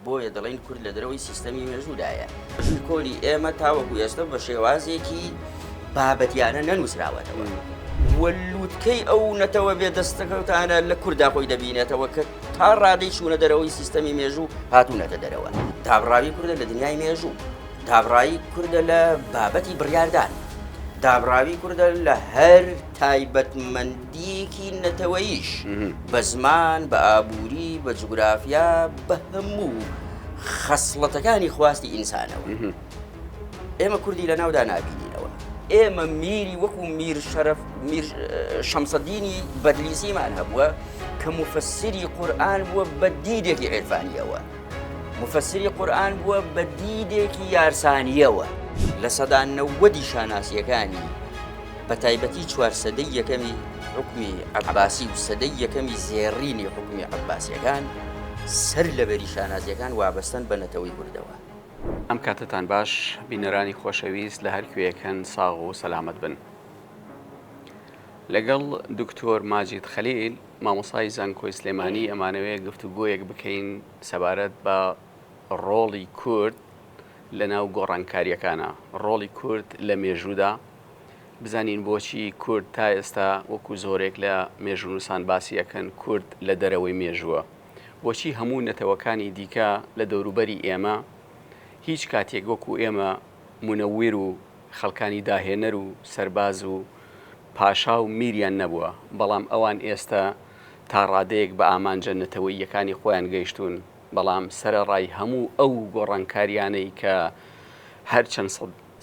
بۆیە دەڵێن کورد لە دەرەوەی سیستەمی مێژوودایە کۆری ئێمە تاوەکو ئێستا بە شێوازێکی بابەتیانە نەنووسراوەتەوە وەلووتکەی ئەو نەتەوە بێ دەستەکەوتانە لە کووردا خۆی دەبینێتەوە کە تا ڕادەی چوونە دەرەوەی سیستەمی مێژوو هاتوونەتە دەرەوە دابڕاوی کوردە لە دنیای مێژوو دابڕایی کوردە لە بابەتی بڕیاردان دابڕاوی کوردە لە هەر تایبەتمەندیەکی نەتەوەییش بە زمان بە ئابووری بە جوگرافیا بە هەموو خەسڵەتەکانی خواستی ئینسانەوە ئێمە کوردی لە ناودا نابینینەوە ئێمە میری وەکو میر شەمسەدینی بەدلیسیمان هەبووە کە مفەسری قورئان بووە بە دیدێکی عێرفانیەوە مفەسری قورئان بووە بە دیدێکی یارسانیەوە لە سەدا نەوەدی شاناسیەکانی بە تایبەتی چوار سەدەی یەکەمی حکمی عەباسی و سەدەی یەکەمی زێڕینی حکمی عەباسیەکان سەر لەبەری شانازیەکان وابەستن بە نەتەوەی کوردەوە. ئەم کاتتان باش بینەرانی خۆشەویست لە هەر کوێیەکەن ساغ و سەلامەت بن. لەگەڵ دکتۆر ماجید خەلیل مامۆسای زانکۆی سلێمانی ئەمانەوەیە گفتوگۆیەک بکەین سەبارەت بە ڕۆڵی کورد لە ناو گۆڕانکاریەکانە ڕۆڵی کورد لە مێژوودا بزانین بۆچی کورد تا ئێستا وەکو زۆرێک لە مێژوونووسان باسی یەکەن کورد لە دەرەوەی مێژووە بۆچی هەموو نەتەوەکانی دیکە لە دەوروبەری ئێمە هیچ کاتێک وەکو ئێمە مونەویر و خەڵکانی داهێنەر و سەرباز و پاشا و میریان نەبووە بەڵام ئەوان ئێستا تا ڕادەیەک بە ئامانجە نەتەوەییەکانی خۆیان گەیشتون بەڵام سەرەڕای هەموو ئەو گۆڕانکاریانەی کە هەر چەند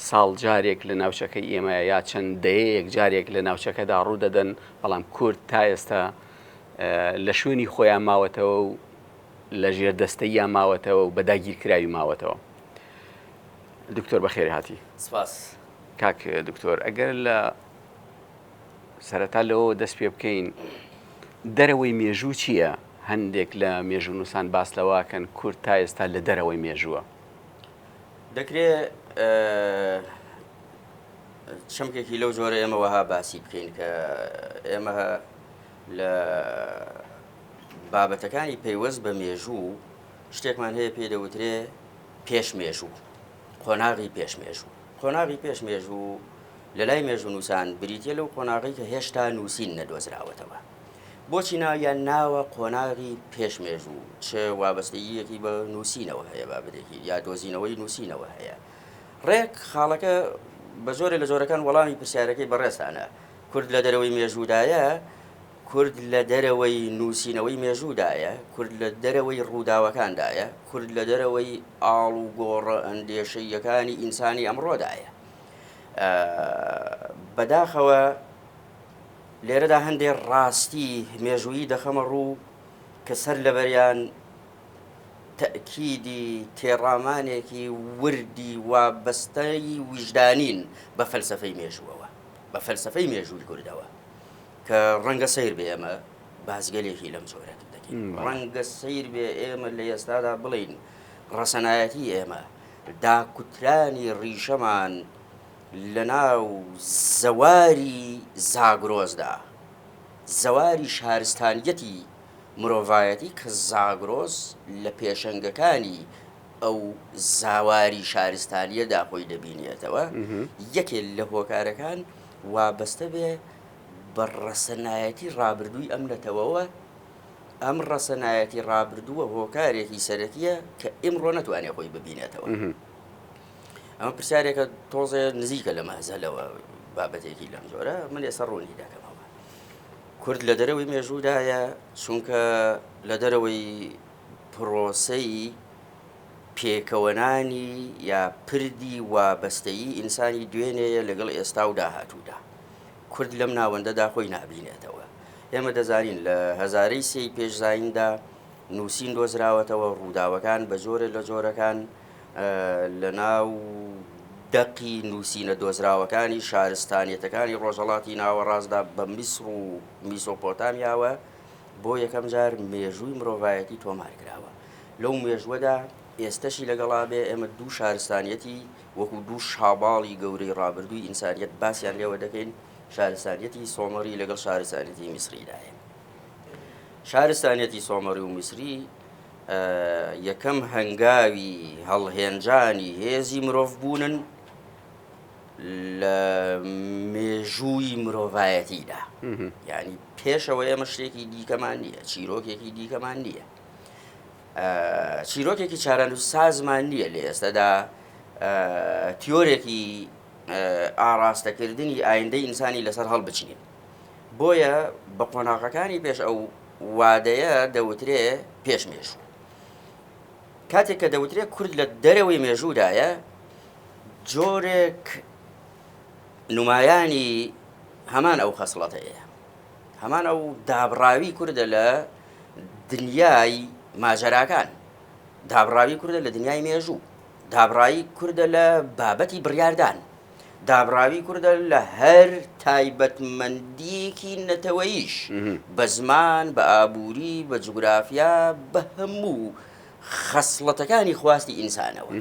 ساڵ جارێک لە ناوچەکەی ئێمە یا چەند دەیەک جارێک لە ناوچەکەدا ڕوو دەدەن بەڵام کورد تا ئێستا لە شوێنی خۆیان ماوەتەوە و لە ژێردەستەییان ماوەتەوە و بەداگیرکراوی ماوەتەوە. دکتۆر بەخێر هاتی. سپاس. کاک دکتۆر ئەگەر لە سەرەتا لەوە دەست پێ بکەین دەرەوەی مێژوو چییە؟ هەندێک لە مێژوونووسان باس لەواکەن کورد تا ئێستا لە دەرەوەی مێژووە. دەکرێت چەمکێکی لەو جۆرە ئێمە وەها باسی بکەین کە ئێمە لە بابەتەکانی پەیوەست بە مێژوو شتێکمان هەیە پێ دەوترێ پێش مێژوو قۆناغی پێش مێژوو قۆناغی پێش مێژوو لە لای مێژوونووسان بریتە لەو قۆناغی کە هێشتا نووسین نەدۆزراوەتەوە بۆچی ناویان ناوە قۆناغی پێش مێژوو چ وابەستەییەکی بە نووسینەوە هەیە بابەتێکی یا دۆزینەوەی نووسینەوە هەیە ڕێک خاڵەکە بە زۆرە لە جۆرەکان وەڵامی پرسیارەکەی بەڕێستانە کورد لە دەرەوەی مێژوودایە کورد لە دەرەوەی نووسینەوەی مێژوودایە کورد لە دەرەوەی ڕووداوەکاندایە کورد لە دەرەوەی ئاڵ و گۆڕە ئەندێشەیەکانی ئینسانی ئەمڕۆدایە بەداخەوە لێرەدا هەندێک ڕاستی مێژوویی دەخەمە ڕوو کە سەر لەبەریان تەئکیدی تێڕامانێکی وردی وابەستەی وجدانین بە فەلسەفەی مێژووەوە بە فەلسەفەی مێژووی کوردەوە کە ڕەنگە سەیر بێ ئێمە بازگەلێکی لەم جۆرەت دەکەین ڕەنگە سەیر بێ ئێمە لە ئێستادا بڵین ڕەسەنایەتی ئێمە داکوترانی ڕیشەمان لە ناو زەواری زاگرۆزدا زەواری شارستانیەتی مرۆڤایەتی کە زاگرۆز لە پێشەنگەکانی ئەو زاواری شارستانیەدا خۆی دەبینێتەوە یەکێک لە هۆکارەکان وابەستە بێ بە ڕەسەنایەتی ڕابردووی ئەم نەتەوەوە ئەم ڕەسەنایەتی ڕابردووە هۆکارێکی سەرەکیە کە ئێمڕۆ نەتوانێت خۆی ببینێتەوە ئەمە پرسیارێکە تۆزێ نزیکە لە مەزەلەوە بابەتێکی لەم جۆرە من ێستا ڕوونی دەکەمەوە کورد لە دەرەوەی مێژوودایە چونکە لە دەرەوەی پرۆسەی پێکەوەنانی یا پردی وابەستەیی ئینسانی دوێنێیە لەگەڵ ئێستا و داهاتوودا کورد لەم ناوەندەدا خۆی نابینێتەوە ئێمە دەزانین لە هەزارەی سێی پێشزایندا نووسین دۆزراوەتەوە ڕووداوەکان بە جۆرە لە جۆرەکان لە ناو دەقی نووسینە دۆزراوەکانی شارستانیەتەکانی ڕۆژهەڵاتی ناوەڕاستدا بە میسر و میسۆپۆتامیاوە بۆ یەکەم جار مێژووی مرۆڤایەتی تۆمار کراوە لەو مێژوەدا ئێستەشی لەگەڵا بێ ئێمە دوو شارستانیەتی وەکو دوو شاباڵی گەورەی ڕابردووی ئینسانیەت باسییان لێوە دەکەین شارستانیەتی سۆمەری لەگەڵ شارستانیەتی میسریدایە شارستانیەتی سۆمەری و میسری یەکەم هەنگاوی هەڵهێنجانی هێزی مرۆڤ بوونن لە مێژووی مرۆڤایەتیدا، یعنی پێشەوە ئێمە شتێکی دیکەمان نییە، چیرۆکێکی دیکەمان نییە، چیرۆکێکی چارەنووسسازمان نییە لە ئێستادا، تیۆرێکی ئاڕاستەکردنی ئایندەی ئینسانی لەسەر هەڵبچنین. بۆیە بە قۆناغەکانی پێش ئەو وادەیە دەوترێ پێش مێژوو. کاتێک کە دەوترێ کورد لە دەرەوەی مێژوودایە، جۆرێک نمایانی هەمان ئەو خەسڵەتەیە، هەمان ئەو دابڕاوی کوردە لە دنیای ماجەراکان، دابڕاوی کوردە لە دنیای مێژوو، دابڕاوی کوردە لە بابەتی بڕیاردان، دابڕاوی کوردە لە هەر تایبەتمەندیەکی نەتەوەییش، بە زمان، بە ئابووری، بە جوگرافیا، بە هەموو خەسڵەتەکانی خواستی ئینسانەوە.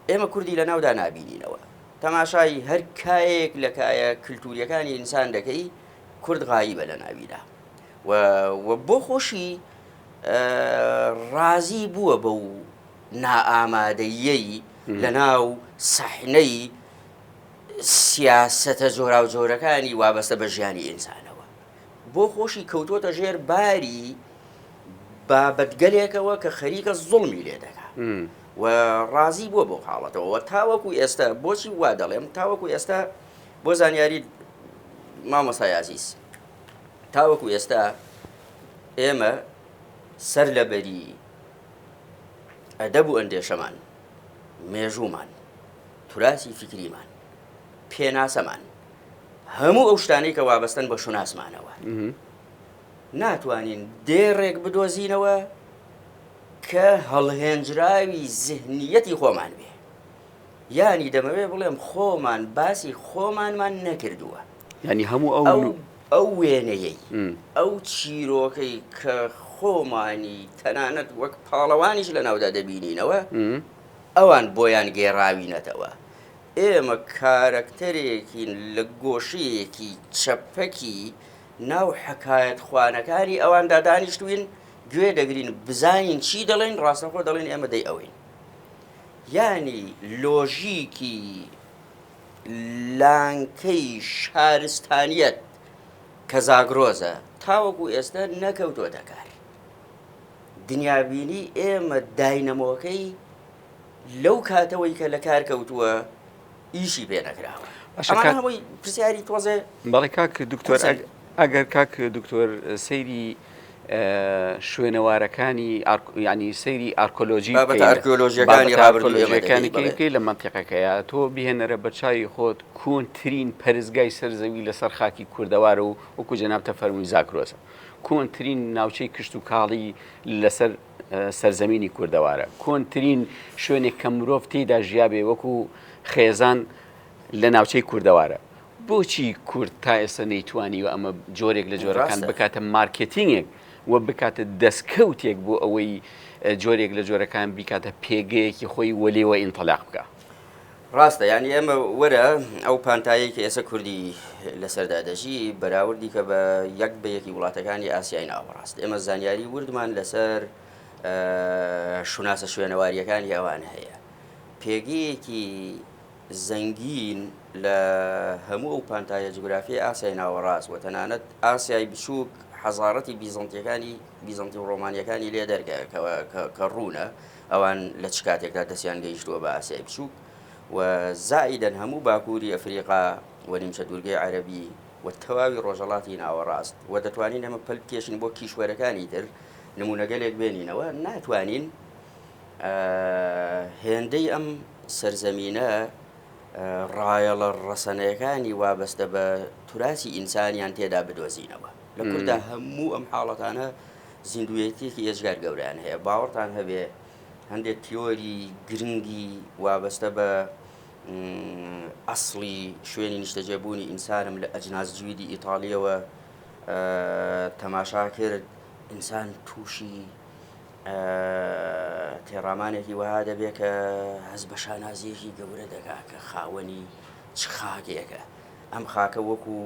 ئێمە کوردی لە ناودا نابینینەوە، تەماشای هەر کایەک لە کایە کللتوریەکانی ئینسان دەکەی، کورد غایبە لە ناویدا، و بۆ خۆشی ڕازی بووە بەو نائامادەیەی لە ناو سەحنەی سیاسەتە جۆرا و جۆرەکانی وابەستە بە ژیانی ئینسانەوە، بۆ خۆشی کەوتۆتە ژێر باری بابەتگەلێکەوە کە خەریکە زوڵمی لێ دەکات و ڕازی بووە بۆ حاڵەتەوە. تاوەکو ئێستا بۆچی وا دەڵێم، تاوەکو ئێستا بۆ زانیاری مامۆستای عەزیز، تاوەکو ئێستا ئێمە سەر لەبەری ئەدەب و ئەندێشەمان، مێژوومان، توراسی فکریمان، پێناسەمان، هەموو ئەو شتانەی کە وابەستن بە شوناسمانەوە، ناتوانین دێڕێک بدۆزینەوە کە هەڵهێنجراوی زهنیەتی خۆمان بێ، یانی دەمەوێت بڵێم خۆمان باسی خۆمانمان نەکردووە، ینی هەموو ئەو وێنەیەی ئەو چیرۆکەی کە خۆمانی تەنانەت وەک پاڵەوانیش لە ناودا دەبینینەوە، ئەوان بۆیان گێڕاوینەتەوە. ئێمە کارەکتەرێکین لە گۆشەیەکی چەپەکی ناو حەکایەت خوانەکانی ئەواندا دانیشتوین، گوێ دەگرین بزانین چی دەڵێن، ڕاستەخۆ دەڵێن ئێمە دەی ئەوەین. یانی لۆژیکی لانکەی شارستانیەت کە زاگرۆزە تاوەکو ئێستا نەکەوتۆتە کار. دنیابینی ئێمە داینەمۆکەی لەو کاتەوەی کە لە کار کەوتووە ئیشی پێ نەکراوە. ئەمانە هەمووی پرسیاری تۆزێ. بەڵێ کاک دکتۆر، ئەگەر کاک دکتۆر سەیری شوێنەوارەکانی ینی سەیری ئارکۆلۆژیەکانی لە منتیقەکەیە، تۆ بهێنەرە بە چاوی خۆت کۆنترین پەرزگای سەرزەوی لەسەر خاکی کوردەوارە و وەکو جەنابتە فەرمووی زاکرۆسە، کۆنترین ناوچەی کشت و کاڵی لەسەر سەرزەمینی کوردەوارە، کۆنترین شوێنێک کە مرۆڤ تێیدا ژیابێ وەکو خێزان لە ناوچەی کوردەوارە. بۆچی کورد تا ئێستا نەیتوانی و ئەمە جۆرێک لە جۆرەکان بکاتە مارکێتینگێک و بکاتە دەستکەوتێک بۆ ئەوەی جۆرێک لە جۆرەکان بیکاتە پێگەیەکی خۆی وەلێوە ئینتەلاق بکە؟ ڕاستە، ینی ئێمە وەرە ئەو پانتایی کە ئێستا کوردی لەسەردا دەژی بەراوردی کە بە یەک بە یەکی وڵاتەکانی ئاسیای ناوەڕاست، ئێمە زانیاری وردمان لەسەر شوناسە شوێنەواریەکانی ئەوان هەیە، پێگەیەکی زەنگین لە هەموو ئەو پانتایە جوگرافیای ئاسیای ناوەڕاست و تەنانەت ئاسیای بچووک حەزارەتی بیزەنتی و ڕۆمانیەکانی لێ دەرگا کە ڕوونە ئەوان لە چ کاتێکدا دەستیان گەیشتووە بە ئاسیای بچووک و زائیدەن هەموو باکووری ئەفریقا و نیمچە دوورگەی عەرەبی و تەواوی ڕۆژهەڵاتی ناوەڕاست و دەتوانین ئەمە پەل بکێشین بۆ کیشوەرەکانی تر نمونەگەلێک بێنینەوە. ناتوانین هێندەی ئەم سەرزەمینە ڕایەڵە ڕەسەنەیەکانی وابەستە بە توراسی ئینسانیان تێدا بدۆزینەوە. لە کووردا هەموو ئەم حاڵەتانە زیندوویەتێکی ئێجگار گەورەیان هەیە. باوەڕتان هەبێ هەندێک تیۆری گرنگی وابەستە بە ئەسڵی شوێنی نیشتەجێبوونی ئینسانم لە ئەجناس جویدی ئیتاڵیەوە تەماشا کرد. ئینسان تووشی تێڕامانێکی وها دەبێت کە هەز بە شانازیەکی گەورە دەکا کە خاوەنی چ خاکێکە. ئەم خاکە وەکو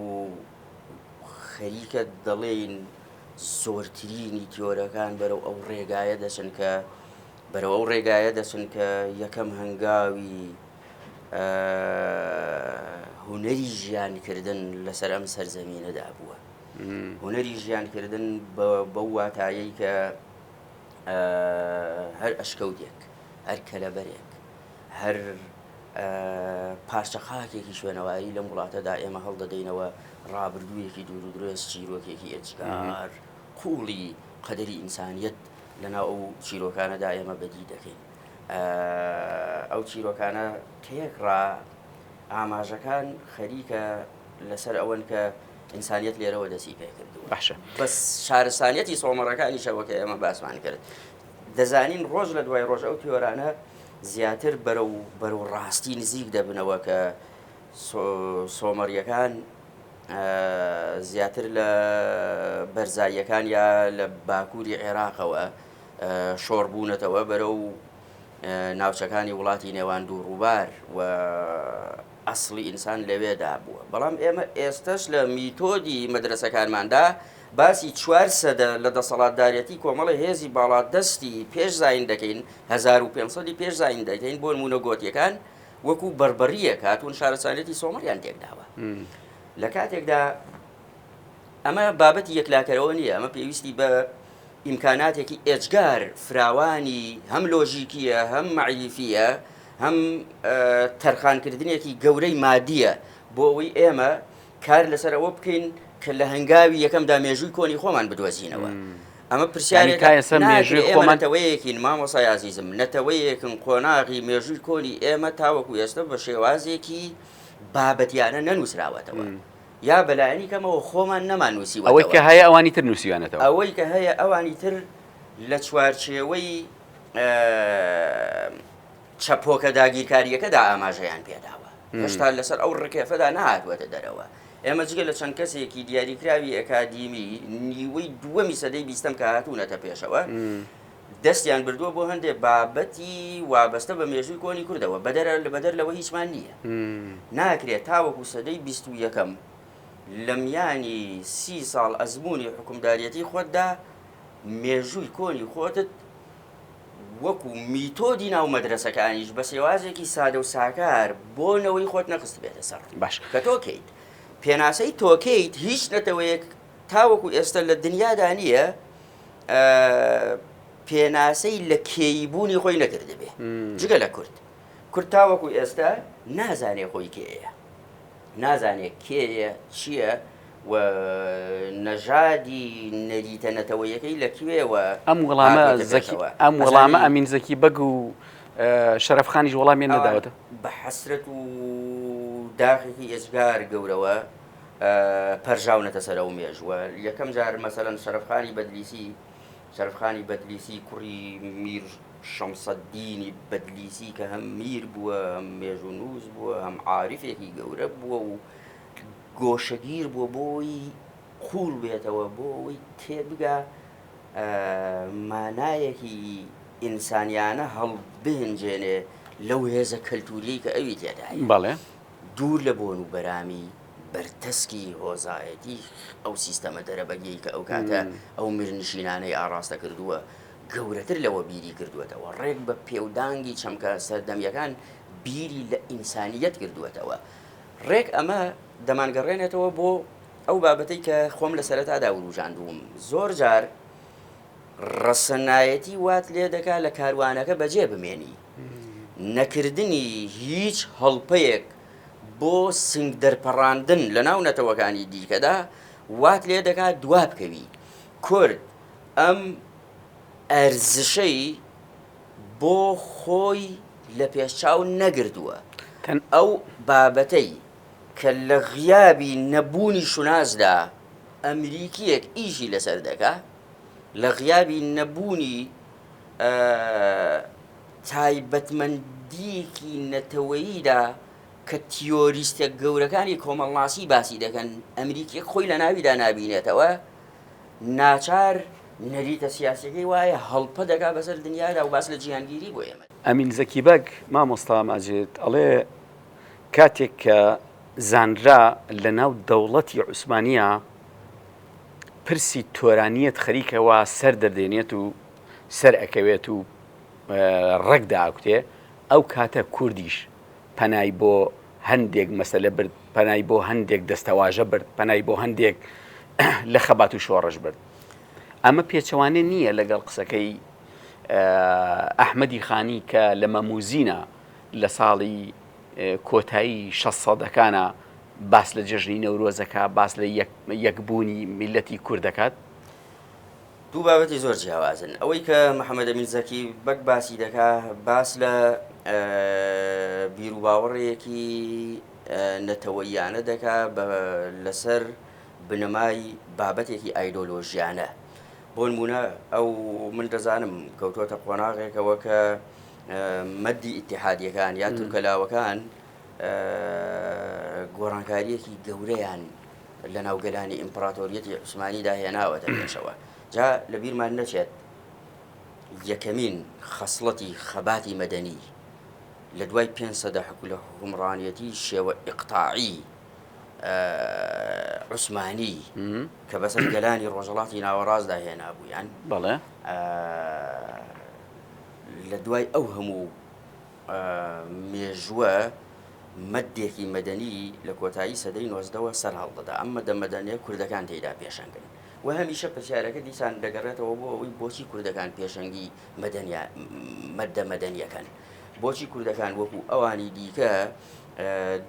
خەریکە دەڵێین زۆرترینی تیۆرەکان بەرەو ئەو ڕێگایە دەچن کە بەرەو ئەو ڕێگایە دەچن کە یەکەم هەنگاوی هونەری ژیانکردن لەسەر ئەم سەرزەمینەدا بووە. هونەری ژیانکردن بەو واتایەی کە هەر ئەشکەوتێک، هەر کەلەبەرێک، هەر پارچە خاکێکی شوێنەواری لەم وڵاتەدا ئێمە هەڵدەدەینەوە ڕابردوویەکی دوور و درێژ چیرۆکێکی ئێجگار قوڵی قەدەری ئینسانیەت لەناو ئەو چیرۆکانەدا ئێمە بەدی دەکەین. ئەو چیرۆکانە تێکڕا ئاماژەکان خەریکە لەسەر ئەوەن کە ئینسانیەت لێرەوە دەستی پێ کردووە. باشە بەس شارستانیەتی سۆمەڕەکانیشەوە کە ئێمە باسمان کرد دەزانین ڕۆژ لە دوای ڕۆژ ئەو تیۆرانە زیاتر بەرەو ڕاستی نزیک دەبنەوە کە سۆمەریەکان زیاتر لە بەرزاییەکان یا لە باکووری عێراقەوە شۆڕبوونەتەوە بەرەو ناوچەکانی وڵاتی نێوان دوو ڕووبار و ئەسڵی ئینسان لەوێدا بووە. بەڵام ئێمە ئێستش لە میتۆدی مەدرسەکانماندا باسی 4 سەدە لە دەسەڵاتدارەتی کۆمەڵی هێزی باڵادەستی پێش زاین دەکەین 1500 پێش زاین دەکەین بۆ نمونە گۆتیەکان وەکو بربەریەک هاتوون شارستانیەتی سۆمەریان تێکداوە. لە کاتێکدا ئەمە بابەتی یەکلاکەرەوە نییە، ئەمە پێویستی بە ئیمکاناتێکی ئێجگار فراوانی هەم لۆژیکیە هەم مەعریفیە هەم تەرخانکردنێکی گەورەی مادیە بۆ ئەوەی ئێمە کار لەسەر ئەوە بکەین کە لە هەنگاوی یەکەمدا مێژووی کۆنی خۆمان بدۆزینەوە. ئەمە پرسیارێکەوەیەکین مامۆسای عەزیزم نەتەوەیەکن قۆناغی مێژووی کۆنی ئێمە تاوەکو ئێستا بە شێوازێکی بابەتیانە نەنووسراوەتەوە یا بەلایەنی کەمەوە خۆمان نەمانووسیوە. ئەوەی کە هەیە ئەوانی تر نووسیوانێتەوە، ئەوەی کە هەیە ئەوانی تر لە چوارچێوەی چەپۆکە داگیرکاریەکەدا ئاماژەیان پێداوە، هێشتا لەسەر ئەو ڕکێفەدا نهاتوەتە دەرەوە. ئێمە جگە لە چەند کەسێکی دیاریکراوی ئەکادیمی نیوەی دووەمی سەدەی 20م کە هاتوونەتە پێشەوە دەستیان بردووە بۆ هەندێک بابەتی وابەستە بە مێژووی کۆنی کوردەوە بەدەر لەوە هیچمان نییە. ناکرێت تاوەکو سەدەی 21م لە میانی 30 ساڵ ئەزمموی حکومدارەتی خۆتدا مێژووی کۆنی خۆتت وەکو میتۆدی ناو مەدرسەکانیش بە سێوازێکی سادە و ساکار بۆنەوەی خۆت نەخست بێتە سەر باش کە تۆکەیت پێناسەی تۆکەیت هیچ نەتەوەیەک تاوەکو ئێستا لە دنیادا نییە پێناسەی لە کێیبوونی خۆی نەکرده بێ جگە لە کورد تاوەکو ئێستا نازانێ خۆی کێیە، نازانێت کێیە چییە و نەژادی نەریتە نەتەوەیەکەی لەکوێوە. ئەم وەڵامە ئەمین زەکی بەگ و شەرەفخانیش وەڵامیان نەداوەتە بە حەسرەت و داخێکی ئێجگار گەورەوە پەرژاونەتە سەر ئەو مێژووە. یەکەم جار مەسەلەن شەرەفخانی بەدلیسی کوڕی میر شەمسەددینی بەدلیسی کە هەم میر بووە هەم مێژوو نووس بووە هەم عارفێکی گەورە بووە و گۆشەگیر بووە بۆی قوڵ بێتەوە بۆی تێبگا مانایەکی ئینسانیانە هەڵبهێنجێنێ لەو هێزە کەلتوریی کە ئەوی تێدای بەڵێ دوور لە بۆن و بەرامی بەرتەسکی هۆزایەتی ئەو سیستەمە دەرەبەگەی کە ئەو کاتە ئەو میرنشینانەی ئاڕاستە کردووە گەورەتر لەوە بیری کردوێتەوە. ڕێک بە پێودانگی چەمکە سەردەمیەکان بیری لە ئینسانیەت کردوێتەوە. ڕێک ئەمە دەمانگەڕێنێتەوە بۆ ئەو بابەتەی کە خۆم لە سەرەتادا وروژاندووم. زۆر جار ڕەسەنایەتی وات لێ دەکا لە کاروانەکە بەجێ بمێنی نەکردنی هیچ هەڵپەیەک بۆ سنگ دەرپەڕاندن لە ناو نەتەوەکانی دیکەدا وات لێ دەکات دوا بکەوی. کورد ئەم ئەرزشەی بۆ خۆی لە پێشچاو نەگردووە. ئەو بابەتەی کە لە غیابی نەبوونی شونازدا ئەمریکیەک ئیشی لەسەر دەکا لە غیابی نەبوونی تایبەتمەندیەکی نەتەوەییدا کە تیۆریستە گەورەکانی کۆمەڵناسی باسی دەکەن ئەمریکیەک خۆی لە ناویدا نابینێتەوە ناچار نەریتە سیاسەکەی وایە هەڵپە دەکا بەسەر دنیادا و باس لە جیهانگیری بۆ ئێمە. ئەمین زەکی بەگ مامۆستا ماجێت ئەڵێ کاتێک کە زانرا لە ناو دەوڵەتی عوسمانیە پرسی تۆرانیت خەریکەوە سەر دەردێنێت و سەر ئەکەوێت و ڕێکدا ئاکوتێ ئەو کاتە کوردیش پەنای بۆ هەندێک مەسەلە برد، پەنای بۆ هەندێک دەستەواژە برد، پەنای بۆ هەندێک لە خەبات و شۆڕش برد. ئەمە پێچەوانێ نییە لەگەڵ قسەکەی ئەحمەدی خانی کە لە مەموزینە لە ساڵی کۆتایی 600ەکانە باس لە جژنی نەورۆزەکە، باس لە یەکبوونی میلەتی کوردەکات. دوو بابەتی زۆر جیاوازن. ئەوەی کە محەممەد ئەمین زەکی بەک باسی دەکا باس لە بیر و باوەڕێکی نەتەوەییانە دەکا لەسەر بنەمای بابەتێکی ئایدۆلۆژیانە. بۆ نمونە ئەو من دەزانم کەوتۆتە قۆناغێکەوە کە مەدی ئیتیحادیەکان یا تورکەلاوەکان گۆڕانکاریەکی گەورەیان لە ناوگەلانی ئیمپراتۆریەتی عوسمانیدا هێناوەتە پێشەوە. جا لە بیرمان نەچێت یەکەمین خەسڵەتی خەباتی مەدەنی لە دوای 500 لە حکومڕانیەتی شێوە ئیقتاعی عوسمانی کە بەسەر گەلانی ڕۆژەڵاتی ناوەڕاستدا هێنابوویان، بەڵێ لە دوای ئەو هەموو مێژووە مەدێکی مەدەنی لە کۆتایی سەدەی 19ەوە سەر هەڵدەدا. ئەم مەدە مەدەنیە کوردەکان تێیدا پێشەنگن و هەمیشە پرسیارەکە دیسان دەگەڕێتەوە بۆ ئەوەی بۆچی کوردەکان پێشەنگی مەدە مەدەنیەکەن، بۆچی کوردەکان وەکو ئەوانی دیکە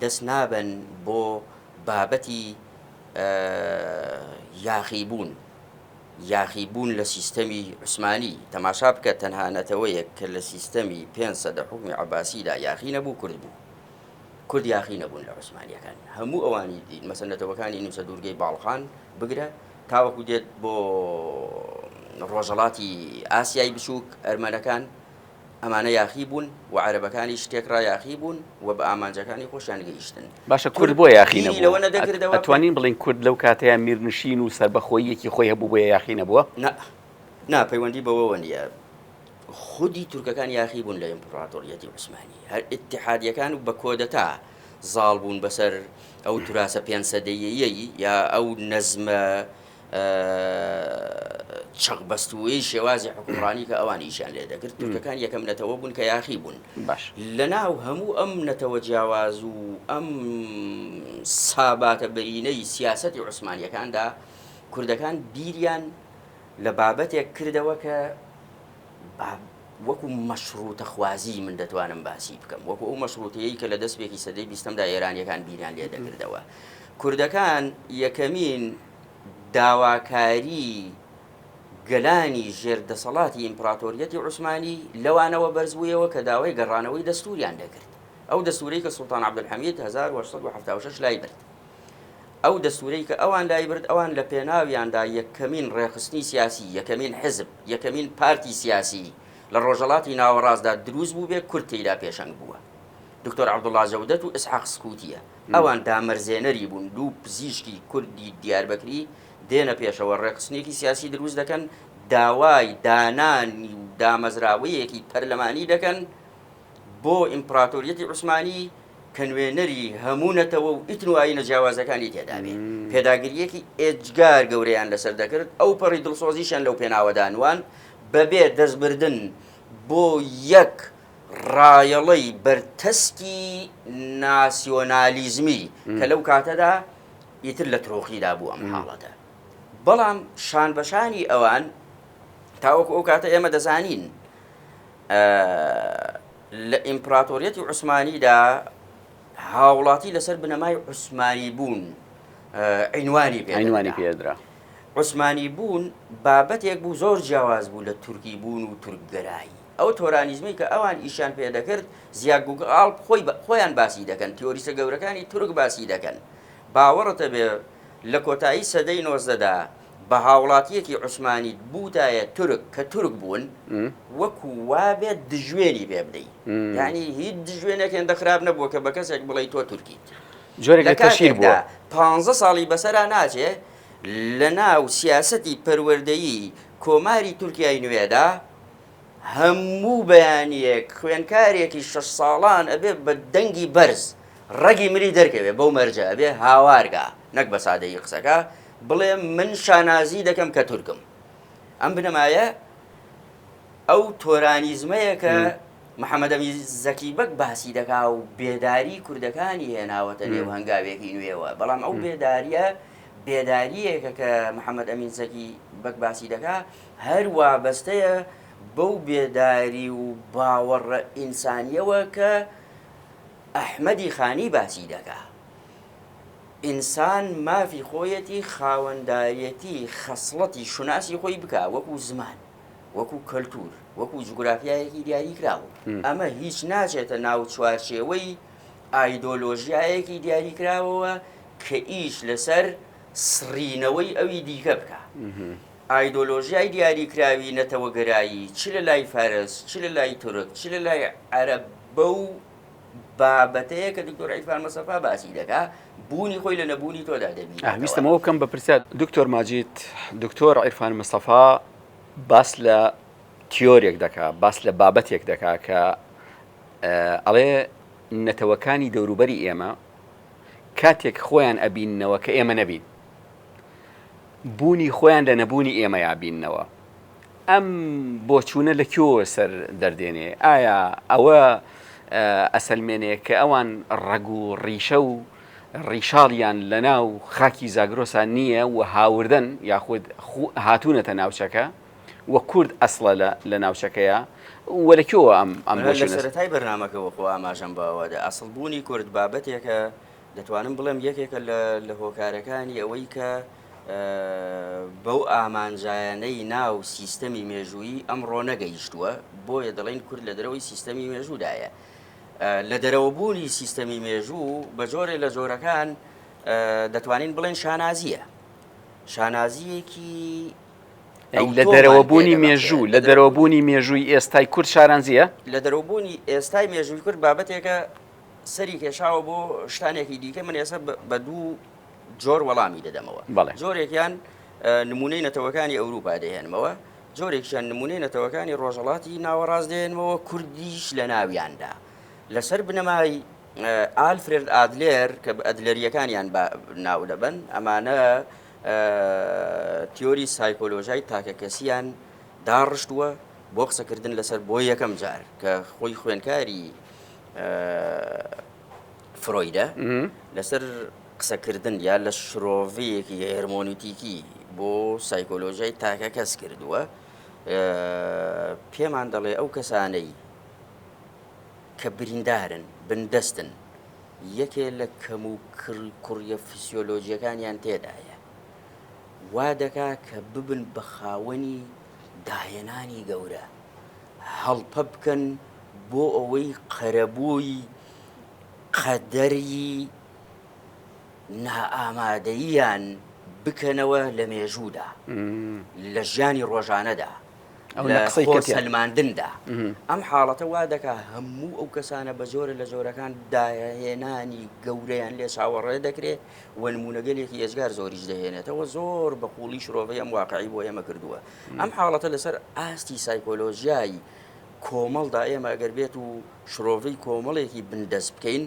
دەست نابن بۆ بابەتی یاخیبوون لە سیستەمی عوسمانی. تەماشا بکە تەنها نەتەوەیەک کە لە سیستەمی 500 حکمی عەباسیدا یاخی نەبوو کورد بوو، کورد یاخی نەبوون لە عوسمانیەکان. هەموو ئەوانی دی مەسەن نەتەوەکانی نیمسە دوورگەی باڵخان بگرە تاوەکو دێت بۆ ڕۆژەڵاتی ئاسیای بچووک ئەرمەنەکان، ئەمانە یاخی بوون و عەرەبەکانی شتێکڕا یاخی بوون و بە ئامانجەکانی خۆشیان گەیشتن. باشە کورد بۆ یاخی نەبوو؟ ئەتوانین بڵین کورد لەو کاتەیە میرنشین و سەربەخۆیەکی خۆی هەبوو بۆ یاخی نەبووە؟ نا پەیوەندی بەوەوە نییە. خودی تورکەکان یاخی بوون لە ئیمپراتۆریەتی عوسمانی، هەر ئیتیحادیەکان و بە کۆدەتا زاڵ بوون بەسەر ئەو توراسە 500ەیەی یا ئەو نەزمە چەقبەستووەی شێوازی حکومڕانی کە ئەوانیشیان لێ دەکرد. تورکەکان یەکەم نەتەوە بوون کە یاخی بوون. لە ناو هەموو ئەم نەتەوە جیاواز و ئەم ساباتە بەرینەی سیاسەتی عوسمانیەکاندا کوردەکان بیریان لە بابەتێک کردەوە کە وەکو مەشروتە خوازی من دەتوانم باسی بکەم، وەکو ئەو مەشروتەیەی کە لە دەستپێکی سەدەی 20دا ئێرانیەکان بیریان لێ دەکردەوە. کوردەکان یەکەمین داواکاری گەلانی ژێردەسەڵاتی ئیمپراتۆریەتی عوسمانی لەوانەوە بەرزبوویەوە کە داوای گەڕانەوەی دەستوریان دەکرد. ئەو دەستورەی کە سوڵتان عەبدولحەمید 1876 لای برد، ئەو دەستورەی کە ئەوان لای برد، ئەوان لە پێناویاندا یەکەمین ڕێخستنی سیاسی، یەکەمین حزب، یەکەمین پارتی سیاسی لە ڕۆژەڵاتی ناوەڕاستدا دروست بوو بێ کورد تێیدا پێشەنگ بووە. دکتۆر عەبدوڵڵا جەودەت و ئیسحاق سکوتیە، ئەوان دامەرزێنەری بوون، دوو پزیشکی کوردی دیاربەکری دێنە پێشەوە ڕێخستنێکی سیاسی دروست دەکەن، داوای دانانی و دامەزراوەیەکی پەرلەمانی دەکەن بۆ ئیمپراتۆریەتی عوسمانی کە نوێنەری هەموونەتەوە و ئیتن و ئاینە جیاوازەکانی تێدا بێ. پێداگریەکی ئێجگار گەورەیان لەسەر دەکرد، ئەو پەڕی دڵسۆزیشان لەو پێناوەدانوان بەبێ دەستبردن بۆ یەک ڕایەڵەی بەرتەسکی ناسیۆنالیزمی کە لەو کاتەدا ئیتر لە ترۆخیدا بوو ئەم حاڵەتە. بەڵام شان بەشانی ئەوان تاوەکو ئەو کاتە ئێمە دەزانین لە ئیمپراتۆریەتی عوسمانیدا هاوڵاتی لەسەر بنەمای عوسمانی بوون عینوانی پێدرا. عوسمانی بوون بابەتێک بوو زۆر جیاواز بوو لە تورکی بوون و تورکگەرایی. ئەو تۆرانیزمی کە ئەوان ئیشان پێدەکرد زیاد گوگڵ خۆیان باسی دەکەن، تیۆریسە گەورەکانی تورک باسی دەکەن. باوەڕەتە بێ لە کۆتایی سەدەی 19دا بە هاوڵاتیەکی عوسمانی بووتایە تورک کە تورک بوون وەکو وابێت دژوێنی پێ بدەی، یعنی هیچ دژوێنێکیان دەخراب نەبووە کە بە کەسێک بڵێ تۆ تورکیت. جۆرێک تەشیر بووە 15 ساڵی بەسەرا ناچێ لە ناو سیاسەتی پەروەردەیی کۆماری تورکیای نوێدا هەموو بەیانیەک خوێنکارێکی 6 ساڵان ئەبێ بە دەنگی بەرز ڕەگی مری دەرکەوێ بەو مەرجە ئەبێ هاوارگا نەک بە سادەیی قسەکە بڵێ من شانازی دەکەم کە تورکم. ئەم بنەمایە ئەو تۆرانیزمەیە کە محەممەد ئەمین زەکی بەک باسی دەکا و بێداری کوردەکانی هێناوەتە نێو هەنگاوێکی نوێەوە، بەڵام ئەو بێداریەکە کە محەممەد ئەمین زەکی بەک باسی دەکا هەر وابەستەیە بەو بێداری و باوەڕە ئینسانیەوە کە ئەحمەدی خانی باسی دەکا. ئینسان مافی خۆیەتی خاوەندایەتی خەسڵەتی شوناسی خۆی بکە، وەکو زمان، وەکو کەلتور، وەکو جوگرافیایەکی دیاری کراوە. ئەمە هیچ ناچێتە ناو چوارچێوەی ئایدۆلۆژیایەکی دیاری کراوەوە کە ئیش لەسەر سڕینەوەی ئەوی دیکە بکە. ئایدۆلۆژیای دیاریکراوی نەتەوەگەرایی چ لە لای فارس، چ لە لای تورک، چ لە لای عەرەب بەو بابەتەیە کە دکتۆر عیرفان مەستەفا باسی دەکا بوونی خۆی لە نەبوونی تۆدا دەبینێتەوە. ویستمەوە بکەم بە پرسیار دکتۆر ماجید، دکتۆر عیرفان مەستەفا باس لە تیۆرێک دەکا، باس لە بابەتێک دەکا کە ئەڵێ نەتەوەکانی دەوروبەری ئێمە کاتێک خۆیان ئەبیننەوە کە ئێمە نەبین، بوونی خۆیان لە نەبوونی ئێمە یابیننەوە. ئەم بۆچوونە لەکوێوە سەر دەردێنێ؟ ئایا ئەوە ئەسەلمێنەیە کە ئەوان ڕەگ و ڕیشە و ڕیشاڵیان لە ناو خاکی زاگرۆسان نییە و هاوردن یاخود هاتوونەتە ناوچەکە وە کورد ئەسڵە لە ناوچەکەیە وەلەکوێوە ئەم لە سەرەتای بەرنامەکەەوە خۆ ئاماژەم باوەدە ئەسڵبوونی کورد بابەتێکە دەتوانم بڵێم یەکێکە لە هۆکارەکانی ئەوەی کە بەو ئامانجایانەی ناو سیستەمی مێژووی ئەمڕۆ نەگەیشتووە، بۆیە دەڵێن کورد لە دەرەوەی سیستەمی مێژوودایە. لە دەرەوەبوونی سیستەمی مێژوو بە جۆرێ لە جۆرەکان دەتوانین بڵێن شانازیە، شانازیەکی لە دەرەوەبوونی مێژوو، لە دەرەوەبوونی مێژووی ئێستای کورد شارانزیە؟ لە دەرەوەبوونی ئێستای مێژووی کورد بابەتێکە سەری کێشاوە بۆ شتانێکی دیکە. من ئێستا بە دوو جۆر وەڵامی دەدەمەوە. جۆرێکیان نمونەی نەتەوەکانی ئەوروپا دەهێنمەوە، جۆرێکیان نمونەی نەتەوەکانی ڕۆژهەڵاتی ناوەڕاست دێنمەوە، کوردیش لە ناویاندا. لەسەر بنەمای ئالفرێد ئادلێر کە ئەدلەریەکانیان ناو دەبن، ئەمانە تیۆری سایکۆلۆژیای تاکە کەسیان داڕشتووە بۆ قسەکردن لەسەر بۆ یەکەم جار کە خۆی خوێنکاری فرۆیدە لەسەر قسەکردن یا لە شرۆڤەیەکی هێرمۆنیتیکی بۆ سایکۆلۆژیای تاکە کەس کردووە. پێمان دەڵێ ئەو کەسانەی کە بریندارن بندەستن یەکێ لە کەم و کوڕیە فسیۆلۆژیەکانیان تێدایە، وا دەکا کە ببن بە خاوەنی داهێنانی گەورە، هەڵپە بکەن بۆ ئەوەی قەرەبووی قەدەری نائامادەییان بکەنەوە لە مێژوودا، لە ژیانی ڕۆژانەدا، لە خۆ سەلماندندا. ئەم حاڵەتە وا دەکا هەموو ئەو کەسانە بە جۆرە لە جۆرەکان داهێنانی گەورەیان لێ چاوەڕێ دەکرێت و نمونەگەلێکی ئێجگار زۆریش دەهێنێتەوە، زۆر بە قوڵی شرۆڤەی ئەم واقعی بۆ ئێمە کردووە. ئەم حاڵەتە لەسەر ئاستی سایکۆلۆژیای کۆمەڵدا ئێمە ئەگەر بێت و شرۆڤەی کۆمەڵێکی بندەست بکەین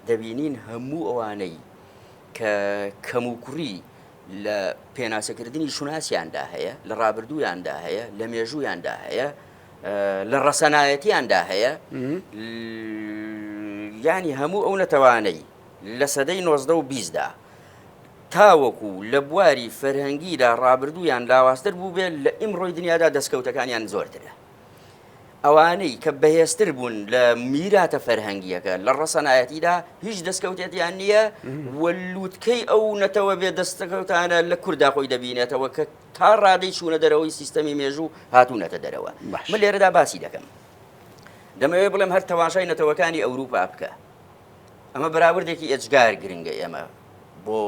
دەبینین هەموو ئەوانەی کە کەم و کوڕی لە پێناسەکردنی شوناسیاندا هەیە، لە ڕابردوویاندا هەیە، لە مێژوویاندا هەیە، لە ڕەسەنایەتیاندا هەیە، ینی هەموو ئەو نەتەوانەی لە سەدەی 19 و 20دا تاوەکو لە بواری فەرهەنگیدا ڕابردوویان لاوااستر بوو بێت لە ئیمڕۆی دنیادا دەستکەوتەکانیان زۆرترە. ئەوانەی کە بەهێزتر بوون لە میراتە فەرهەنگیەکە لە ڕەسەنایەتیدا هیچ دەستکەوتێتیان نییە، وەلووتکەی ئەو نەتەوە بێ دەستەکەوتانە لە کووردا خۆی دەبینێتەوە کە تا ڕادەی چوونە دەرەوەی سیستەمی مێژوو هاتوونەتە دەرەوە. من لێرەدا باسی دەکەم، دەمەوێت بڵێم هەر تەماشای نەتەوەکانی ئەوروپا بکە. ئەمە بەراوردێکی ئێجگار گرنگە ئێمە بۆ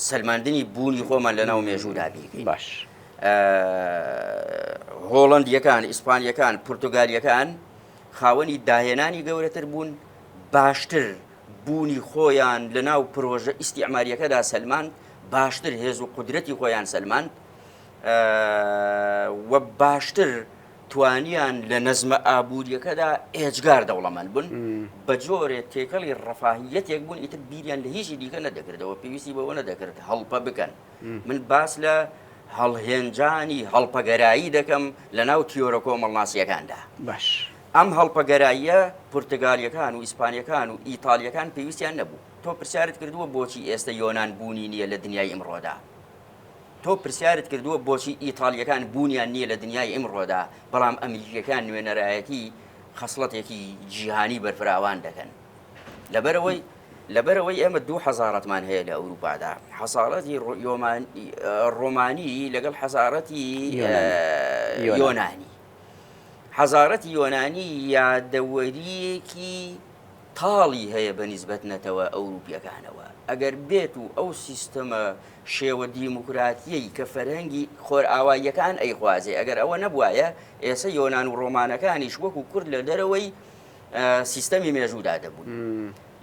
سەلماندنی بوونی خۆمان لە ناو مێژوودا بیکەین. باش هۆڵەندیەکان، ئیسپانیەکان، پورتوگالیەکان خاوەنی داهێنانی گەورەتر بوون، باشتر بوونی خۆیان لە ناو پرۆژە ئیستیعماریەکەدا سەلماند، باشتر هێز و قودرەتی خۆیان سەلماند و باشتر توانیان لە نەزمە ئابوووریەکەدا ئێجگار دەوڵەمەند بوون بە جۆرێک تێکەڵی ڕەفاهیەتێک بوون ئیتر بیریان لە هیچی دیکە نەدەکردەوە پێویستی بەوە نەدەکرد هەڵپە بکەن من باس لە هەڵهێنجانی هەڵپەگەرایی دەکەم لە ناو تیۆرە کۆمەڵناسیەکاندا باش ئەم هەڵپەگەراییە پورتگالیەکان و ئیسپانیەکان و ئیتالیەکان پێویستیان نەبوو تۆ پرسیارت کردووە بۆچی ئێستا یۆنان بوونی نییە لە دنیای ئمڕۆدا تۆ پرسیارت کردووە بۆچی ئیتالیەکان بوونیان نییە لە دنیای ئمڕۆدا بەڵام ئەمریکیەکان نوێنەرایەتی خەسڵەتێکی جیهانی بەرفراوان دەکەن لەبەرەوەی ئێمە 2000مان هەیە لە ئەوروپادا حەسارەتی ڕۆمانی لەگەڵ حەسارەتی یۆنانی حەزارەتی یۆنانی یادەوەریەکی تاڵی هەیە بە نیسبەت نەتەوە ئەوروپیەکانەوە ئەگەر بێت و ئەو سیستەمە شێوە دیموکراتیەی کە فەرهەنگی خۆرئاواییەکان ئەیخوازێ ئەگەر ئەوە نەبوایە ئێستا یۆنان و ڕۆمانەکانیش وەکو کورد لە دەرەوەی سیستەمی مێژوودا دەبوون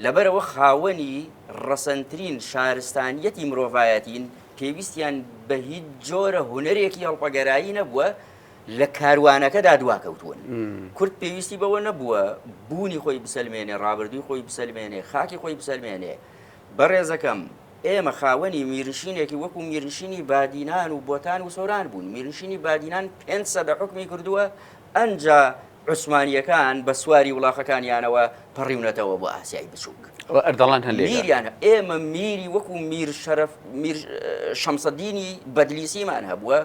لەبەرەوە خاوەنی ڕەسەنترین شارستانیەتی مرۆڤایەتین پێویستیان بە هیچ جۆرە هونەرێکی هەڵپەگەرایی نەبووە لە کاروانەکەدا دواکەوتوون کورد پێویستی بەوە نەبووە بوونی خۆی بسەلمێنێ ڕابردووی خۆی بسەلمێنێ خاکی خۆی بسەلمێنێ بەڕێزەکەم ئێمە خاوەنی میرنشینێکی وەکو میرنشینی بادینان و بۆتان و سۆران بوون میرنشینی بادینان 500 حکمی کردووە ئەنجا عوسمانیەکان بە سواری وڵاخەکانیانەوە پەڕیونەتەوە بۆ ئاسیای بچووک ئەردەڵان هەن میریانە ئێمە میری وەکو میر شەمسەدینی بەدلیسیمان هەبووە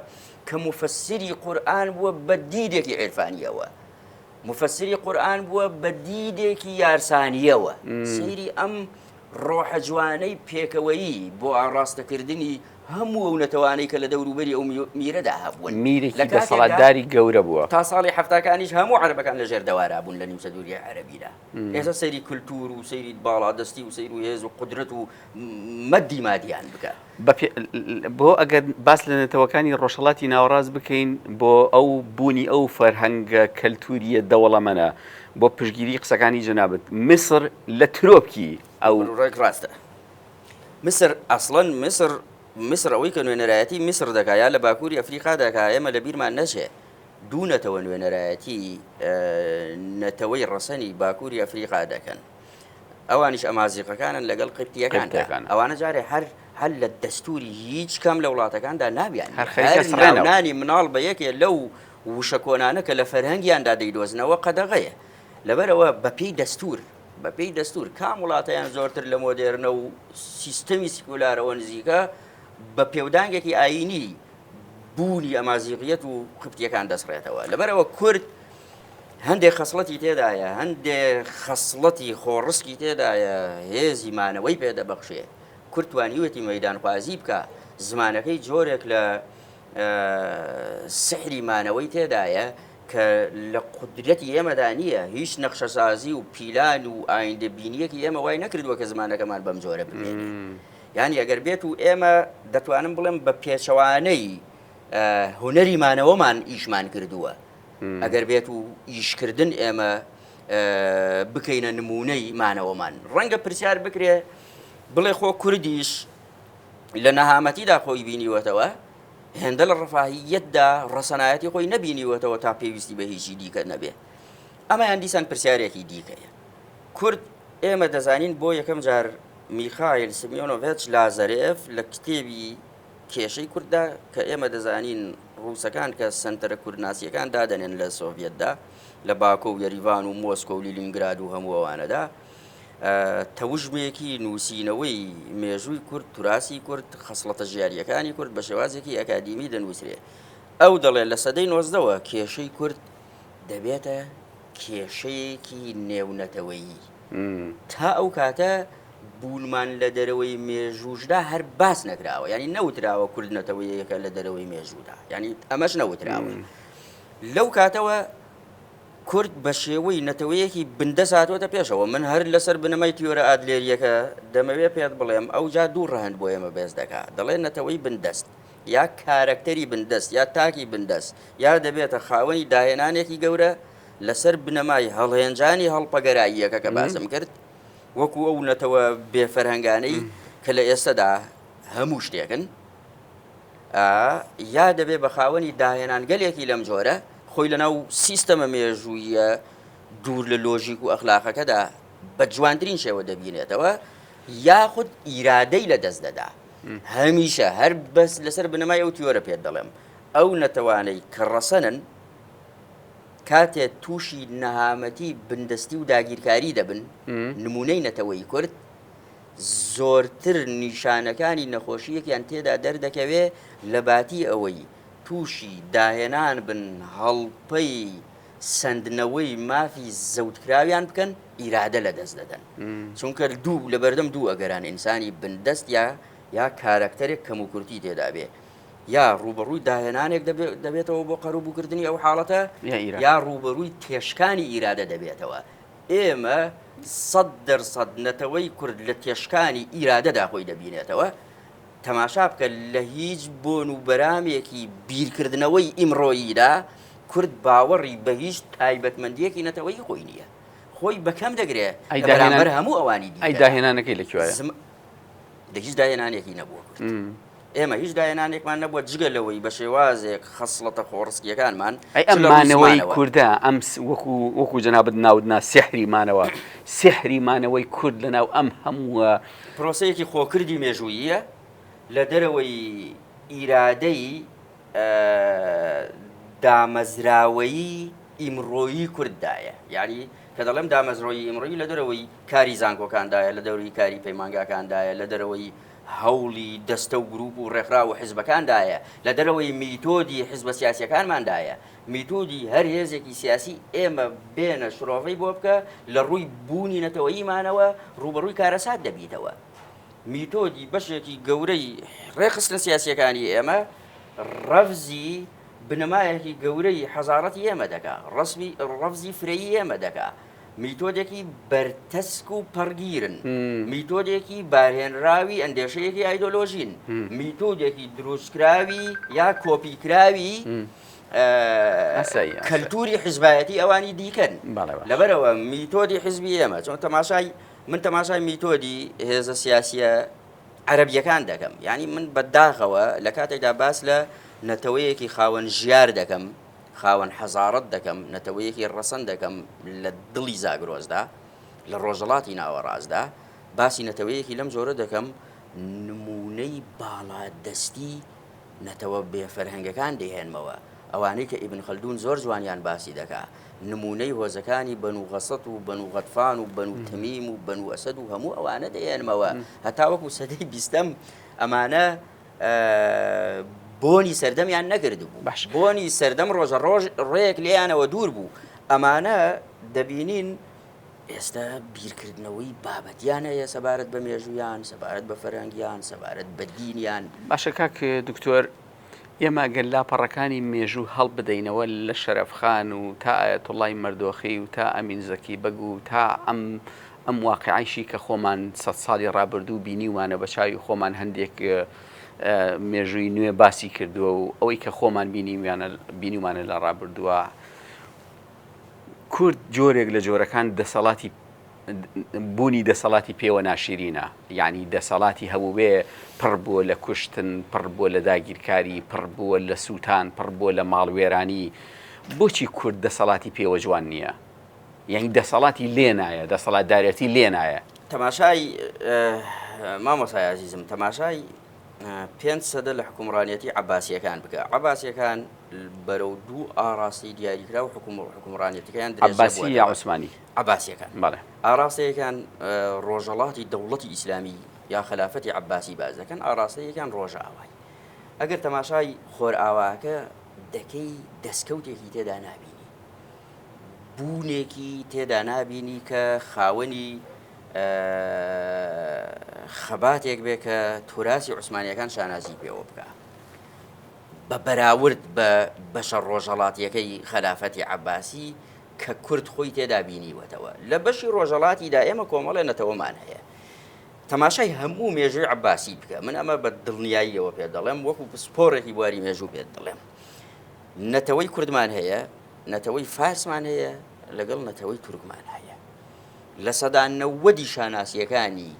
کە مفسری قورئان بووە بە دیدێکی عێرفانیەوە مفسری قورئان بووە بە دیدێکی یارسانیەوە سەیری ئەم ڕۆحە جوانەی پێکەوەیی بۆ ئاڕاستەکردنی هەموو ئەو نەتەوانەی کە لە دەوروبەری ئەو میرەدا هەبوون میرێکی دەسەڵاتداری گەورە بووە تا ساڵی هەفتاکانیش هەموو عەرەبەکان لە ژێردەوارا بوون لە نیمچە دووریای عەرەبیدا ئێستا سەیری کولتور و سەیری باڵادەستی و سەیر و هێز و قودرەت و مەدی مادیان بکە بۆ ئەگەر باس لە نەتەوەکانی ڕۆژهەڵاتی ناوەڕاست بکەین بۆ ئەو بوونی ئەو فەرهەنگە کەلتوریە دەوڵەمەنە بۆ پشگیری قسەکانی جەنابەت میسر لە ترۆپکی ئەو ڕێک ڕاستە مسر ئەسڵەن مسر ئەوەی کە نوێنەرایەتی مسر دەکا یا لە باکووری ئەفریقا دەکا ئێمە لە بیرمان نەچێ دوو نەتەوە نوێنەرایەتی نەتەوەی ڕەسەنی باکووری ئەفریقا دەکەن ئەوانیش ئەمازیقەکانن لەگەڵ قبتیەکان ئەوانە جارێ هەر لە دەستوری هیچ کەم لە وڵاتەکاندا نابیان نانی مناڵ بە یەکێ لەو وشە کۆنانە کە لە فەرهەنگیاندا دەیدۆزنەوە قەدەغەیە لەبەرەوە بەپێی دەستور کام وڵاتەیان زۆرتر لە مۆدێرنە و سیستەمی سیکولارەوە نزیکە بە پێودانگێکی ئاینی بوونی ئەمازیغیەت و قبتیەکان دەسڕێتەوە لەبەرەوە کورد هەندێک خەسڵەتی تێدایە هەندێک خەسڵەتی خۆڕسکی تێدایە هێزی مانەوەی پێدەبەخشێ کورد توانیوێتی مەیدانخوازی بکە زمانەکەی جۆرێک لە سحری مانەوەی تێدایە کە لە قودرەتی ئێمەدا نییە هیچ نەخشەسازی و پیلان و ئایندەبینیەکی ئێمە وای نەکردووە کە زمانەکەمان بەم جۆرە ببینێ یعنی ئەگەر بێت و ئێمە دەتوانم بڵێم بە پێچەوانەی هونەری مانەوەمان ئیشمان کردووە ئەگەر بێت و ئیشکردن ئێمە بکەینە نمونەی مانەوەمان ڕەنگە پرسیار بکرێ بڵێ خۆ کوردیش لە نەهامەتیدا خۆی بینیوەتەوە هێندە لە ڕەفاهیەتدا ڕەسەنایەتی خۆی نەبینیوەتەوە تا پێویستی بە هیچی دیکە نەبێ ئەمەیان دیسان پرسیارێکی دیکەیە کورد ئێمە دەزانین بۆ یەکەم جار میخایل سمیۆنۆڤیچ لازەرێف لە کتێبی کێشەی کورددا کە ئێمە دەزانین ڕووسەکان کە سنتەرە کوردناسیەکان دادەنێن لە سۆڤێتدا لە باکۆ و یەریڤان و مۆسکۆ و لینینگراد و هەموو ئەوانەدا تەوژمێکی نووسینەوەی مێژووی کورد توراسی کورد خەسڵەتە ژیاریەکانی کورد بە شێوازێکی ئەکادیمی دەنووسرێ ئەو دەڵێت لە سەدەی 19ەوە کێشەی کورد دەبێتە کێشەیەکی نێونەتەوەیی تا ئەو کاتە بوونمان لە دەرەوەی مێژووشدا هەر باس نەکراوە ینی نەوتراوە کورد نەتەوەیەکە لە دەرەوەی مێژوودا ینی ئەمەش نەوتراوە لەو کاتەوە کورد بە شێوەی نەتەوەیەکی بندە ساتوەتە پێشەوە من هەر لەسەر بنەمای تیۆرە ئادلێریەکە دەمەوێت پێت بڵێم ئەو جا دوو ڕەهەند بۆ ئێمە بێز دەکات دەڵێن نەتەوەی بندەست یا کارەکتەری بندەست یا تاکی بندەست یا دەبێتە خاوەنی داهێنانێکی گەورە لەسەر بنەمای هەڵهێنجانی هەڵپەگەراییەکە کە باسم کرد وەکو ئەو نەتەوە بێفەرهەنگانەی کە لە ئێستادا هەموو شتێکن یا دەبێت بە خاوەنی داهێنان گەلێکی لەم جۆرە خۆی لەناو سیستەمە مێژوویە دوور لە لۆژیک و ئەخلاقەکەدا بە جوانترین شێوە دەبینێتەوە یاخود ئیرادەی لە دەست دەدا هەمیشە هەر بەس لەسەر بنەمای ئەو تیۆرە پێت دەڵێم ئەو نەتەوانەی کە ڕەسەنن کاتێ تووشی نەهامەتی بندستی و داگیرکاری دەبن نمونەی نەتەوەی کورد زۆرتر نیشانەکانی نەخۆشیەکیان تێدا دەردەکەوێ لە باتی ئەوەی تووشی داهێنان بن هەڵپەی سندنەوەی مافی زەوتکراویان بکەن ئیرادە لە دەست دەدەن چونکە دوو لە بەردەم دوو ئەگەران ئینسانی بندەست یا کارکتەرێک کەم و کورتی تێدا بێ یا ڕوبەڕووی داهێنانێک دەبێتەوە بۆ قەروبووکردنی ئەو حاڵەتە یا ڕوبەڕووی تێشکانی ئیرادە دەبێتەوە ئێمە 100% نەتەوەی کورد لە تێشکانی ئیرادەدا خۆی دەبینێتەوە تەماشا بکە لە هیچ بۆن و بەرامێکی بیرکردنەوەی ئیمڕۆییدا کورد باوەڕی بە هیچ تایبەتمەندیەکی نەتەوەی خۆی نییە خۆی بەکەم دەگرێت بەرامبەر هەموو ئەوانی دی ئەی داهێنانەکەی لەکوێیە لە هیچ داهێنانێکی نەبووە کورد ئێمە هیچ داهێنانێکمان نەبووە جگە لەوەی بە شێوازێک خەسڵەتە خۆڕسکیەکانمان ئەمانەوەی کووردە ئەم وەکو جەنابەت ناودنا سحریمانەوە سحریمانەوەی کورد لەناو ئەم هەمووە پرۆسەیەکی خۆکردی مێژوویە لە دەرەوەی ئیرادەی دامەزراوەیی ئیمڕۆیی کورددایە یعنی کە دەڵێم دامەزرۆیی ئیمڕۆیی لە دەرەوەی کاری زانکۆکاندایە لە دەوری کاری پەیمانگاکاندایە لە دەرەوەی هەوڵی دەستە و گروپ و ڕێکخرا و حیزبەکاندایە لە دەرەوەی میتۆدی حیزبە سیاسیەکانماندایە میتۆدی هەر هێزێکی سیاسی ئێمە بێنە شرۆڤەی بۆ بکە لە ڕووی بوونی نەتەوەییمانەوە ڕوبەڕووی کارەسات دەبیتەوە میتۆدی بەشێکی گەورەی ڕێخستنە سیاسیەکانی ئێمە ڕەفزی بنەمایەکی گەورەی حەزارەتی ئێمە دەکا ڕەفزی فرەیی ئێمە دەکا میتۆدێکی بەرتەسک و پەڕگیرن میتۆدێکی بارهێنراوی ئەندێشەیەکی ئایدۆلۆژین میتۆدێکی دروستکراوی یا کۆپیکراوی کەلتوری حیزبایەتی ئەوانی دیکەن لەبەرەوە میتۆدی حیزبی ئێمە چۆن من تەماشای میتۆدی هێزە سیاسیە عەرەبیەکان دەکەم یعنی من بەداخەوە لە کاتێکدا باس لە نەتەوەیەکی خاوەن ژیار دەکەم خاوەن حەزارەت دەکەم نەتەوەیەکی ڕەسەن دەکەم لە دڵی زاگرۆزدا لە ڕۆژەڵاتی ناوەڕاستدا باسی نەتەوەیەکی لەم جۆرە دەکەم نمونەی باڵادەستی نەتەوە بێفەرهەنگەکان دەهێنمەوە ئەوانەی کە ئیبن خەلدون زۆر جوانیان باسی دەکا نمونەی هۆزەکانی بەنو غەسەت و بەنو غەتفان و بەنو تەمیم و بەنو ئەسەد و هەموو ئەوانە دەهێنمەوە هەتا وەکو سەدەی بیستەم ئەمانە بۆنی سەردەمیان نەکرد بوو بۆنی سەردەم ڕۆژە ڕۆژ ڕێک لێیانەوە دوور بوو ئەمانە دەبینین ئێستا بیرکردنەوەی بابەتیان هەیە سەبارەت بە مێژویان سەبارەت بە فەرهەنگیان سەبارەت بە دینیان باشە کاک دکتۆر ئێمە گەل لاپەڕەکانی مێژوو هەڵ بدەینەوە لە شەرەفخان و تا ئایەتوڵای مەردۆخی و تا ئەمین زەکی بەگ و تا ئەم واقعیشی کە خۆمان 100 ساڵی ڕابردوو بینیوانە بە چاوی خۆمان هەندێک مێژووی نوێ باسی کردووە و ئەوەی کە خۆمان بینیمانە لە ڕابردووە کورد جۆرێک لە جۆرەکان دەسەڵاتی بوونی دەسەڵاتی پێوە ناشرینە یعنی دەسەڵاتی هەبوو بێ پڕ بووە لە کوشتن پڕ بووە لە داگیرکاری پڕ بووە لە سووتان پڕ بووە لە ماڵوێرانی بۆچی کورد دەسەڵاتی پێوە جوان نییە یعنی دەسەڵاتی لێ نایە دەسەڵاتدارەتی لێ نایە تەماشای مامۆسای عەزیزم تەماشای 5 سەدە لە حکومڕانیەتی عەباسیەکان بکە عەباسیەکان بەرەو دوو ئاراستی دیاریکرا و حکومڕانیەتەکەیان عەباسی یا عوسمانی عەباسیەکان بەڵێ ئاراستەیەکان ڕۆژەڵاتی دەوڵەتی ئیسلامی یا خلافەتی عەباسی باز دەکەن ئاراستەیەکان ڕۆژە ئاوای ئەگەر تەماشای خۆر ئاواکە دەکەی دەستکەوتێکی تێدا نابینی بوونێکی تێدا نابینی کە خاوەنی خەباتێک بێ کە توراسی عوسمانیەکان شانازی پێوە بکە بە بەراورد بە بەشە ڕۆژەڵاتیەکەی خلافەتی عەباسی کە کورد خۆی تێدا بینیوەتەوە لە بەشی ڕۆژەڵاتیدا ئێمە کۆمەڵێ نەتەوەمان هەیە تەماشای هەموو مێژووی عەباسی بکە من ئەمە بە دڵنیاییەوە پێ دەڵێم وەکو پسپۆڕێکی بواری مێژوو پێت دەڵێم نەتەوەی کوردمان هەیە نەتەوەی فارسمان هەیە لەگەڵ نەتەوەی تورکمان هەیە لە سەدا 90 شاناسیەکانی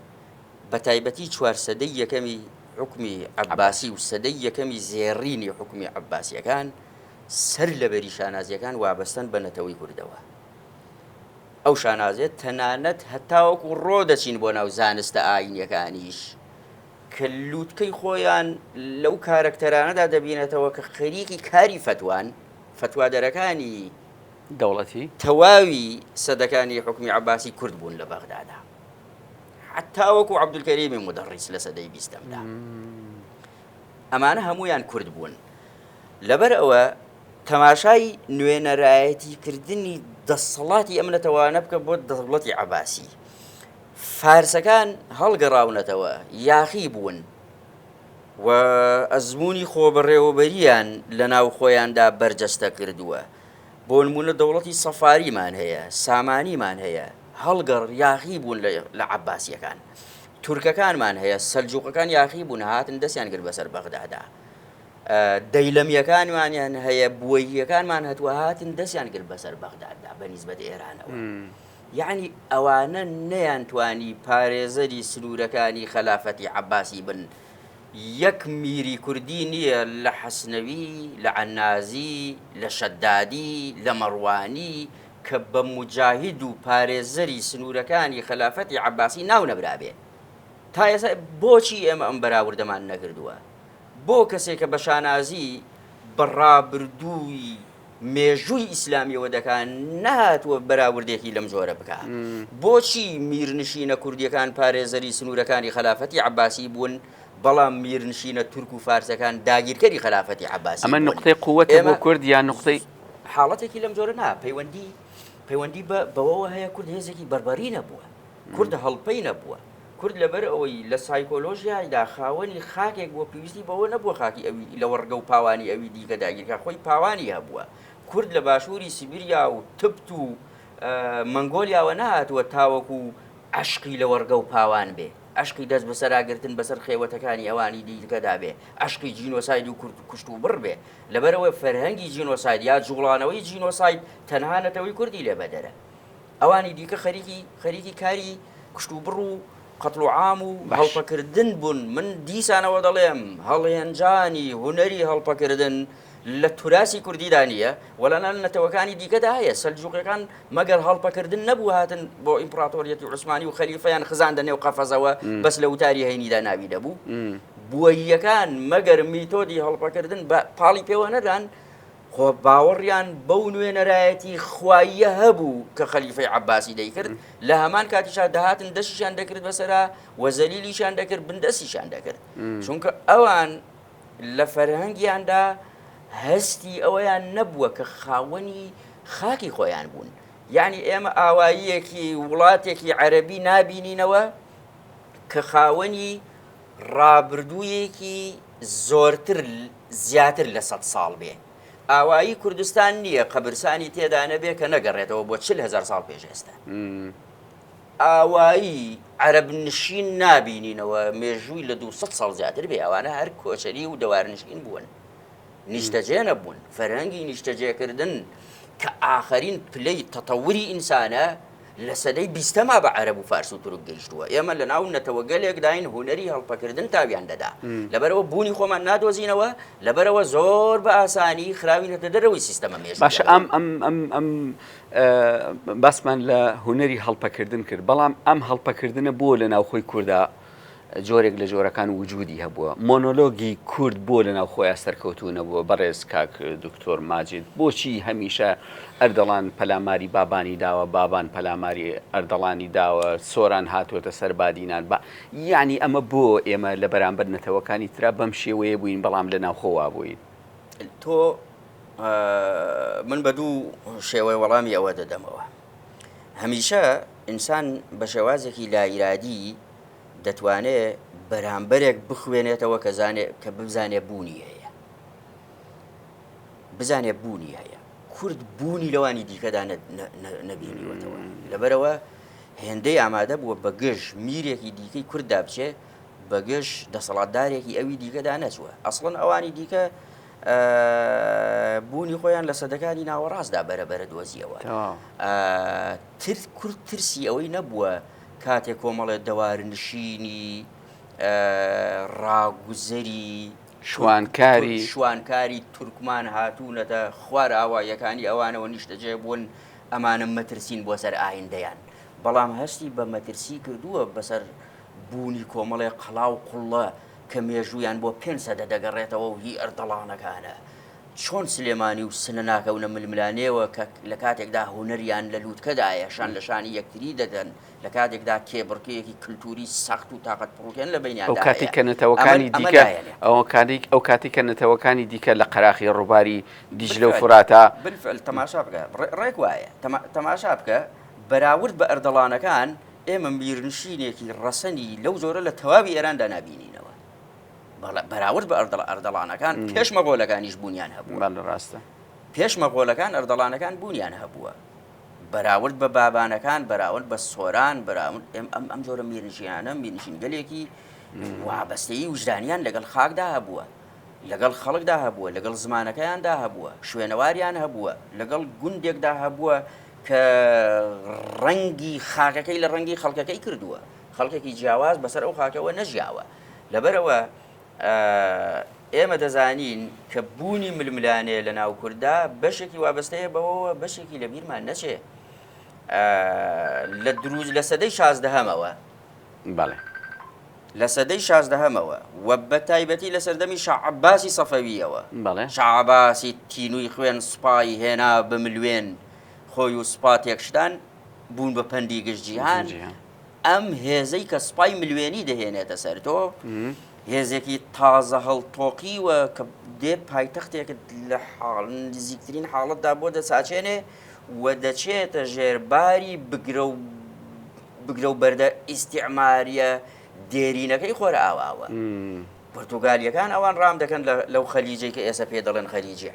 بە تایبەتی 4 سەدەی یەکەمی حکمی عەباسی و سەدەی یەکەمی زێڕینی حکمی عەباسیەکان سەر لەبەری شانازیەکان وابەستن بە نەتەوەی کوردەوە. ئەو شانازێت تەنانەت هەتاوەکو ڕۆ دەچین بۆ ناو زانستە ئاینیەکانیش کە لووتکەی خۆیان لەو کارکتەرانەدا دەبینێتەوە کە خەریکی کاری فتوادەرەکانی دەوڵەتی تەواوی سەدەکانی حکومی عەباسی کورد بوون لە بەغدادا، حتا وەکو عەبدولکەریمی مودەڕیس لە سەدەی 20دا. ئەمانە هەموویان کورد بوون. لەبەر ئەوە تەماشای نوێنەرایەتیکردنی دەسەڵاتی ئەم نەتەوانە بکە بۆ دەوڵەتی عەباسی. فارسەکان هەڵگەڕاونەتەوە، یاخی بوون و ئەزمموی خۆبەڕێوەبەریان لە ناو خۆیاندا بەرجەستە کردووە. بۆ نمونە دەوڵەتی سەفاریمان هەیە، سامانیمان هەیە، هەڵگەڕ یاخی بوون لە عەباسیەکان. تورکەکانمان هەیە، سەلجوقەکان یاخی بوون، هاتن دەستیان کرد بەسەر بەغدادا. دەیلەمیەکانمانیان هەیە، بووەییەکانمان هەتووە هاتن دەستیان کرد بەسەر بەغدادا بە نیسبەت ئێرانەوە. یعنی ئەوانە نەیانتوانی پارێزەری سنوورەکانی خەلافەتی عەباسی بن. یەک میری کوردی نییە لە حەسنەوی، لە عەنازی، لە شەدادی، لە مەڕوانی کە بە موجاهید و پارێزەری سنوورەکانی خەلافەتی عەباسی ناو نەبرابێ. تا ئێستا بۆچی ئێمە ئەم بەراوردەمان نەکردووە؟ بۆ کەسێک کە بە شانازی بەڕابردووی مێژووی ئیسلامیەوە دەکات نهاتووە بەراوردێکی لەم جۆرە بکات؟ بۆچی میرنشینە کوردیەکان پارێزەری سنوورەکانی خەلافەتی عەباسی بوون بەڵام میرنشینە تورک و فارسەکان داگیرکەری خەلافەتی عەباسی ئەمە نقطەی قووەتە بۆ کورد یان نقطەی حاڵەتێکی لەم جۆرە نا پەیوەندی بەوەوە هەیە. کورد هێزێکی بەربەری نەبووە، کورد هەڵپەی نەبووە. کورد لەبەر ئەوەی لە سایکۆلۆژیایدا خاوەنی خاکێک بۆ پێویستی بەوە نەبووە خاکی ئەوی لە وەرگە و پاوانی ئەوی دیکە داگیرکە، خۆی پاوانی هەبووە. کورد لە باشووری سیبیریا و تبت و مەنگۆلیاوە نهاتووە تاوەکو عەشقی لە وەرگە و پاوان بێ، عەشقی دەست بەسەراگرتن بەسەر خێوەتەکانی ئەوانی دیکەدا بێ، عەشقی جینۆساید و کوشت و بڕ بێ. لەبەرەوە فەرهەنگی جینۆساید یا جوڵانەوەی جینۆساید تەنها نەتەوەی کوردی لێ بەدەرە. ئەوانی دیکە خەریکی کاری کوشت و بڕ و قەتڵ و عام و هەڵپەکردن بوون. من دیسانەوە دەڵێم هەڵهێنجانی هونەری هەڵپەکردن لە توراسی کوردیدا نییە وەڵەنە نەتەوەکانی دیکەدا هەیە. سەلجوقیەکان مەگەر هەڵپەکردن نەبوو هاتن بۆ ئیمپراتۆریەتی عوسمانی و خەلیفەیان خزاندە نێو قەفەزەوە بەس لە وتاری هەینیدا ناوی دەبوو. بووەییەکان مەگەر میتۆدی هەڵپەکردن بە پاڵی پێوە نەدان، خۆ باوەڕیان بەو نوێنەرایەتی خواییە هەبوو کە خەلیفەی عەباسی دەیکرد. لە هەمان کاتیشا دەهاتن دەشیشان دەکرد بەسەرا وەزەلیلیشان دەکرد، بندەسیشان دەکرد. چونکە ئەوان لە فەرهەنگیاندا هەستی ئەوەیان نەبووە کە خاوەنی خاکی خۆیان بوون. یعنی ئێمە ئاواییەکی وڵاتێکی عەرەبی نابینینەوە کە خاوەنی ڕابردوویەکی زیاتر لە 100 ساڵ بێ. ئاوایی کوردستان نییە قەبرسانی تێدا نەبێ کە نەگەڕێتەوە بۆ 40,000 ساڵ پێش ئێستا. ئاوایی عەرەب نشین نابینینەوە مێژووی لە 200 ساڵ زیاتر بێ. ئەوانە هەر کۆچەری و دەوارنشین بوون، نیشتەجێ نەبوون. فەرهەنگی نیشتەجێکردن کە ئاخرین پلەی تەتەوری ئینسانە لە سەدەی 20ما بە عەرەب و فارس و تورک گەیشتووە. ئێمە لە ناو نەتەوە گەلێک داین هونەری هەڵپەکردن تاویان دەدا. لەبەرەوە بوونی خۆمان نادۆزینەوە، لەبەرەوە زۆر بە ئاسانی خراوینەتە دەرەوەی سیستەمە مێژووی. باشە ئەم باسمان لە هونەری هەڵپەکردن کرد، بەڵام ئەم هەڵپەکردنە بۆ لە ناوخۆی کووردا جۆرێک لە جۆرەکان وجودی هەبووە. مۆنۆلۆگی کورد بۆ لە ناو خۆیان سەرکەوتوو نەبووە. بەڕێز کاک دکتۆر ماجید، بۆچی هەمیشە ئەردەڵان پەلاماری بابانی داوە، بابان پەلاماری ئەردەڵانی داوە، سۆران هاتوۆتە سەر بادینان بە؟ یعنی ئەمە بۆ ئێمە لە بەرامبەر نەتەوەکانی ترا بەم شێوەیە بووین بەڵام لە ناوخۆوا بووین؟ تۆ من بە دوو شێوەی وەڵامی ئەوە دەدەمەوە. هەمیشە ئینسان بە شێوازێکی لایرادی دەتوانێت بەرامبەرێک بخوێنێتەوە کە بزانێ بوونی هەیە. کورد بوونی لەوانی دیکەدا نەبینیوەتەوە. لەبەرەوە هێندەی ئامادە بووە بە گەشت میرێکی دیکەی کورددا بچێ، بە گەشت دەسەڵاتدارێکی ئەوی دیکەدا نەچووە. ئەسڵەن ئەوانی دیکە بوونی خۆیان لە سەدەکانی ناوەڕاستدا بەرەبەرە دۆزیەوە. کورد ترسی ئەوەی نەبووە کاتێک کۆمەڵێ دەوارنشینی ڕاگوزەری شوانکاری تورکمان هاتوونەتە خوار ئاوایەکانی ئەوانەوە نیشتەجێ بوون ئەمانە مەترسین بۆ سەر ئایندەیان بەڵام هەستی بە مەترسی کردووە بەسەر بوونی کۆمەڵێ قەڵاو قوڵە کە مێژوویان بۆ 500 دەگەڕێتەوە و هی ئەردەڵانەکانە چۆن سلێمانی و سنە ناکەونە ململانێەوە کە لە کاتێکدا هوەریان لە لووتکەدایە شان لە شانی یەکتری دەدەن لە کاتێکدا کێبڕکەیەکی کللتوری سەخت و تااقەت پڕوکێن لە بینیان ئەو کاتی کە نەتەوەکانی دیکە ئەو کاتی کە نەتەوەکانی دیکە لە قەراخی ڕووباری دیجلە و فراتە بالفعل تەماشا بکە ڕێک وایە تەماشا بکە بەراورد بە ئەردەڵانەکان ئێمە میرنشینێکی ڕەسەنی لەو زۆرە لە تەواوی ئێراندا نابینینەوە بەراورد بە ئەردەڵانەکان پێش مەغۆلەکانیش بوونیان هەبووە ڕاستە پێش مەغۆلەکان ئەردەڵانەکان بوونیان هەبووە بەراورد بە بابانەکان بەراورد بە سۆران بەراورد ئەم جۆرە میرنشینانە میرنشینگەلێکی وابەستەیی وجدانیان لەگەڵ خاکدا هەبووە لەگەڵ خەڵکدا هەبووە لەگەڵ زمانەکەیاندا هەبووە شوێنەواریان هەبووە لەگەڵ گوندێکدا هەبووە کە ڕەنگی خاکەکەی لە ڕەنگی خەڵکەکەی کردووە خەڵکێکی جیاواز بەسەر ئەو خاکەوە نەژیاوە لەبەرەوە ئێمە دەزانین کە بوونی ململانێ لە ناو کووردا بەشێکی وابەستەیە بەوەوە بەشێکی لە بیرمان نەچێ لە دروست لە سەدەی 16هەمەوە بەڵێ لە سەدەی 16هەمەوە وە بە تایبەتی لە سەردەمی شاع عەباسی سەفەویەوە بەڵێ شاع عەباسی تینووی خوێن سوپای هێنا بە ملوێن خۆی و سوپا تێکشتان بوون بە پەندی گشتجیهان ئەم هێزەی کە سوپای ملوێنی دەهێنێتە سەر تۆ هێزێکی تازە هەڵتۆقیوە کە دێ پایتەختێکت لە نزیکترین حاڵەتدا بۆ دەساچێنێ و دەچێتە ژێرباری بگرە و بەردە ئیستیعماریە دێرینەکەی خۆرە ئاواوە پرتوگالیەکان ئەوان ڕام دەکەن لەو خەلیجەی کە ئێستا پێ دەڵێن خەلیجی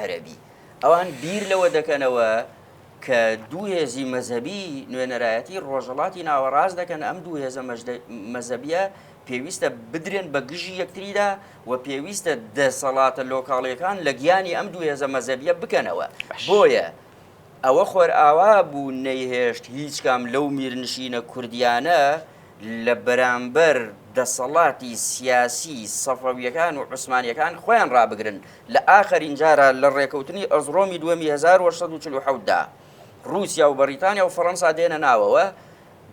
عەرەبی ئەوان بیر لەوە دەکەنەوە کە دوو هێزی مەزهەبی نوێنەرایەتی ڕۆژهەڵاتی ناوەڕاست دەکەن ئەم دوو هێزە مەزهەبیە پێویستە بدرێن بە گژی یەکتریدا و پێویستە دەسەڵاتە لۆکاڵیەکان لە گیانی ئەم دوو هێزە مەزهەبیە بکەنەوە بۆیە ئەوە خۆر ئاوا بوو نەیهێشت هیچ کام لەو میرنشینە کوردیانە لە بەرامبەر دەسەڵاتی سیاسی سەفەویەکان و عوسمانیەکان خۆیان ڕابگرن لە ئاخرین جارە لە ڕێکەوتنی ئەزڕۆمی دووەمی 1847دا رووسیا و بەریتانیا و فەڕەنسا دێنە ناوەوە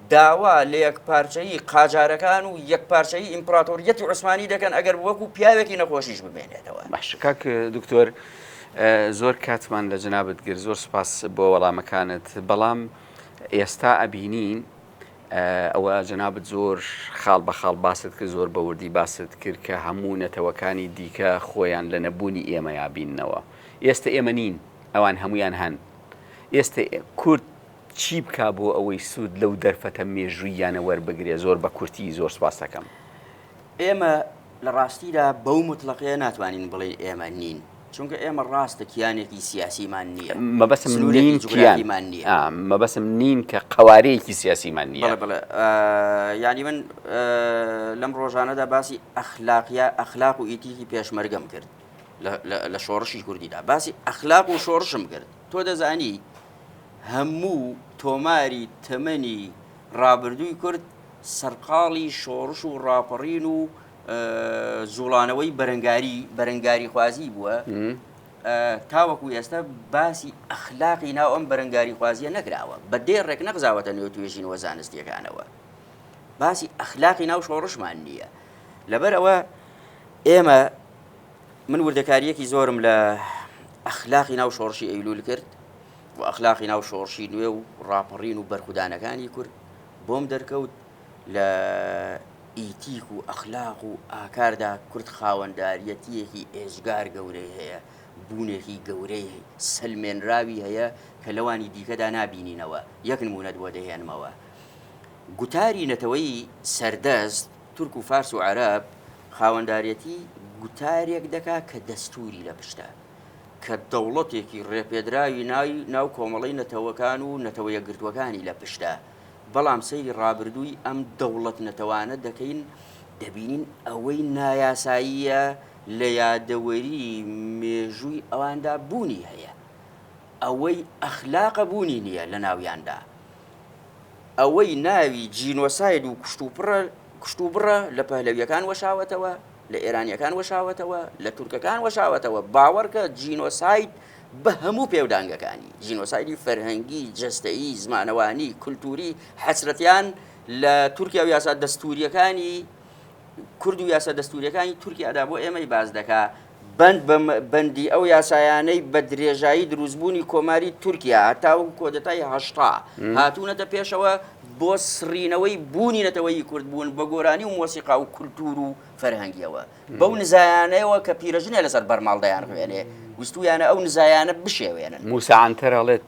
داوا لە یەکپارچەیی قاجارەکان و یەکپارچەیی ئیمپراتۆریەتی عوسمانی دەکەن ئەگەر وەکو پیاوێکی نەخۆشیش بمێنێتەوە باش کاک دکتۆر زۆر کاتمان لە جەنابەت گرت زۆر سپاس بۆ وەڵامەکانت بەڵام ئێستا ئەبینین ئەوە جەنابەت زۆر خاڵ بە خاڵ باست کرد زۆر بەوردی باست کرد کە هەموو نەتەوەکانی دیکە خۆیان لە نەبوونی ئێمە یابینەوە ئێستا ئێمە نین ئەوان هەمویان هەن ئێستا کورد چی بکا بۆ ئەوەی سوود لەو دەرفەتە مێژوویانە وەربگرێ زۆر بە کورتی زۆر سپاس دەکەم ئێمە لە ڕاستیدا بەو مطلقەیە ناتوانین بڵێ ئێمە نین چونکە ئێمە ڕاستە کیانێکی سیاسیمان نییە مەبەسم نین کیان نییە مەبەسم نین کە قەوارەیەکی سیاسیمان نییە بڵێ یعنی من لەم ڕۆژانەدا باسی ئەخلاق و ئیتیکی پێشمەرگەم کرد لە شۆڕشی کوردیدا باسی ئەخلاق و شۆڕشم کرد تۆ دەزانی هەموو تۆماری تەمەنی ڕابردووی کورد سەرقاڵی شۆڕش و ڕاپەڕین و زوڵانەوەی بەرەنگاری خوازی بووە تاوەکو ئێستا باسی ئەخلاقی ناو ئەم بەرەنگاری خوازیە نەکراوە بە دێڕێک نەقزاوەتە نێو توێژین وە زانستیەکانەوە باسی ئەخلاقی ناو شۆڕشمان نییە لەبەرەوە ئێمە من وردەکاریەکی زۆرم لە ئەخلاقی ناو شۆڕشی ئەیلول کرد و ئەخلاقی ناو شۆڕشی نوێ و ڕاپەڕین و بەرخودانەکانی کورد بۆم دەرکەوت لە ئیتیک و ئەخلاق و ئاکاردا کورد خاوەنداریەتیەکی ئێژگار گەورەی هەیە بوونێکی گەورەی سەلمێنراوی هەیە کە لەوانی دیکەدا نابینینەوە یەک نمونەت بۆ دەهێنمەوە گوتاری نەتەوەی سەردەست تورک و فارس و عەرەب خاوەنداریەتی گوتارێک دەکا کە دەستوری لە پشتە کە دەوڵەتێکی ڕێپێدراوی ناو کۆمەڵی نەتەوەکان و نەتەوە یەکگرتوەکانی لە پشتە بەڵام سەیری ڕابردووی ئەم دەوڵەت نەتەوانە دەکەین دەبینین ئەوەی نایاساییە لە یادەوەری مێژووی ئەواندا بوونی هەیە ئەوەی ئەخلاقە بوونی نییە لە ناویاندا ئەوەی ناوی جینۆساید و کشت و بڕە لە پەهلەویەکان وەشاوەتەوە لە ئێرانیەکان وەشاوەتەوە لە تورکەکان وەشاوەتەوە باوەڕکە جینۆساید بە هەموو پێودانگەکانی جینۆسایدی فەرهەنگی جەستەیی زمانەوانی کولتوری حەسرەتیان لە تورکیا و یاسا دەستوریەکانی کورد و یاسا دەستوریەکانی تورکیادا بۆ ئێمەی باز دەکا بەندی ئەو یاسایانەی بە درێژایی دروستبوونی کۆماری تورکیا هەتا و کۆدەتای هەشتا هاتوونەتە پێشەوە بۆ سڕینەوەی بوونی نەتەوەی کورد بوون بە گۆرانی و مۆسیقا و کولتور و فەرهەنگیەوە بەو نزایانەیەوە کە پیرەژنێ لەسەر بەرماڵدەیان خوێنێ ویستویانە ئەو نزایانە بشێوێنن. موسا عنتەر ئەڵێت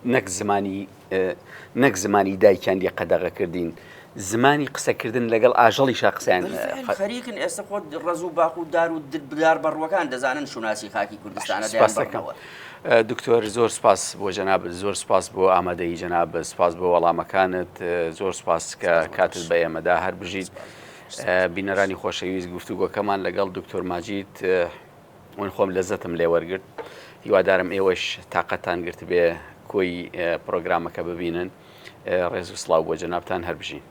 نەک زمانی دایکیان لێ قەدەغەکردین زمانی قسەکردن لەگەڵ ئاژەڵیشا قسەیان خەریکن ئێستا خۆ ڕەز و باق و دار و دار بەڕوەکان دەزانن شوناسی خاکی کوردستانە دەیانبڕنەوە. دکتۆر زۆر سپاس بۆ جەنابەت زۆر سپاس بۆ ئامادەی جەنابەت سپاس بۆ وەڵامەکانت زۆر سپاس کە کاتت بە ئێمەدا هەر بژیت بینەرانی خۆشەویست گفتوگۆکەمان لەگەڵ دکتۆر ماجید من خۆم لەزەتم لێ وەرگرت هیوادارم ئێوەش تااقەتان گرت بێ کۆی پرۆگرامەکە ببینن ڕێز و سڵاو بۆ جەنابتان هەر بژین.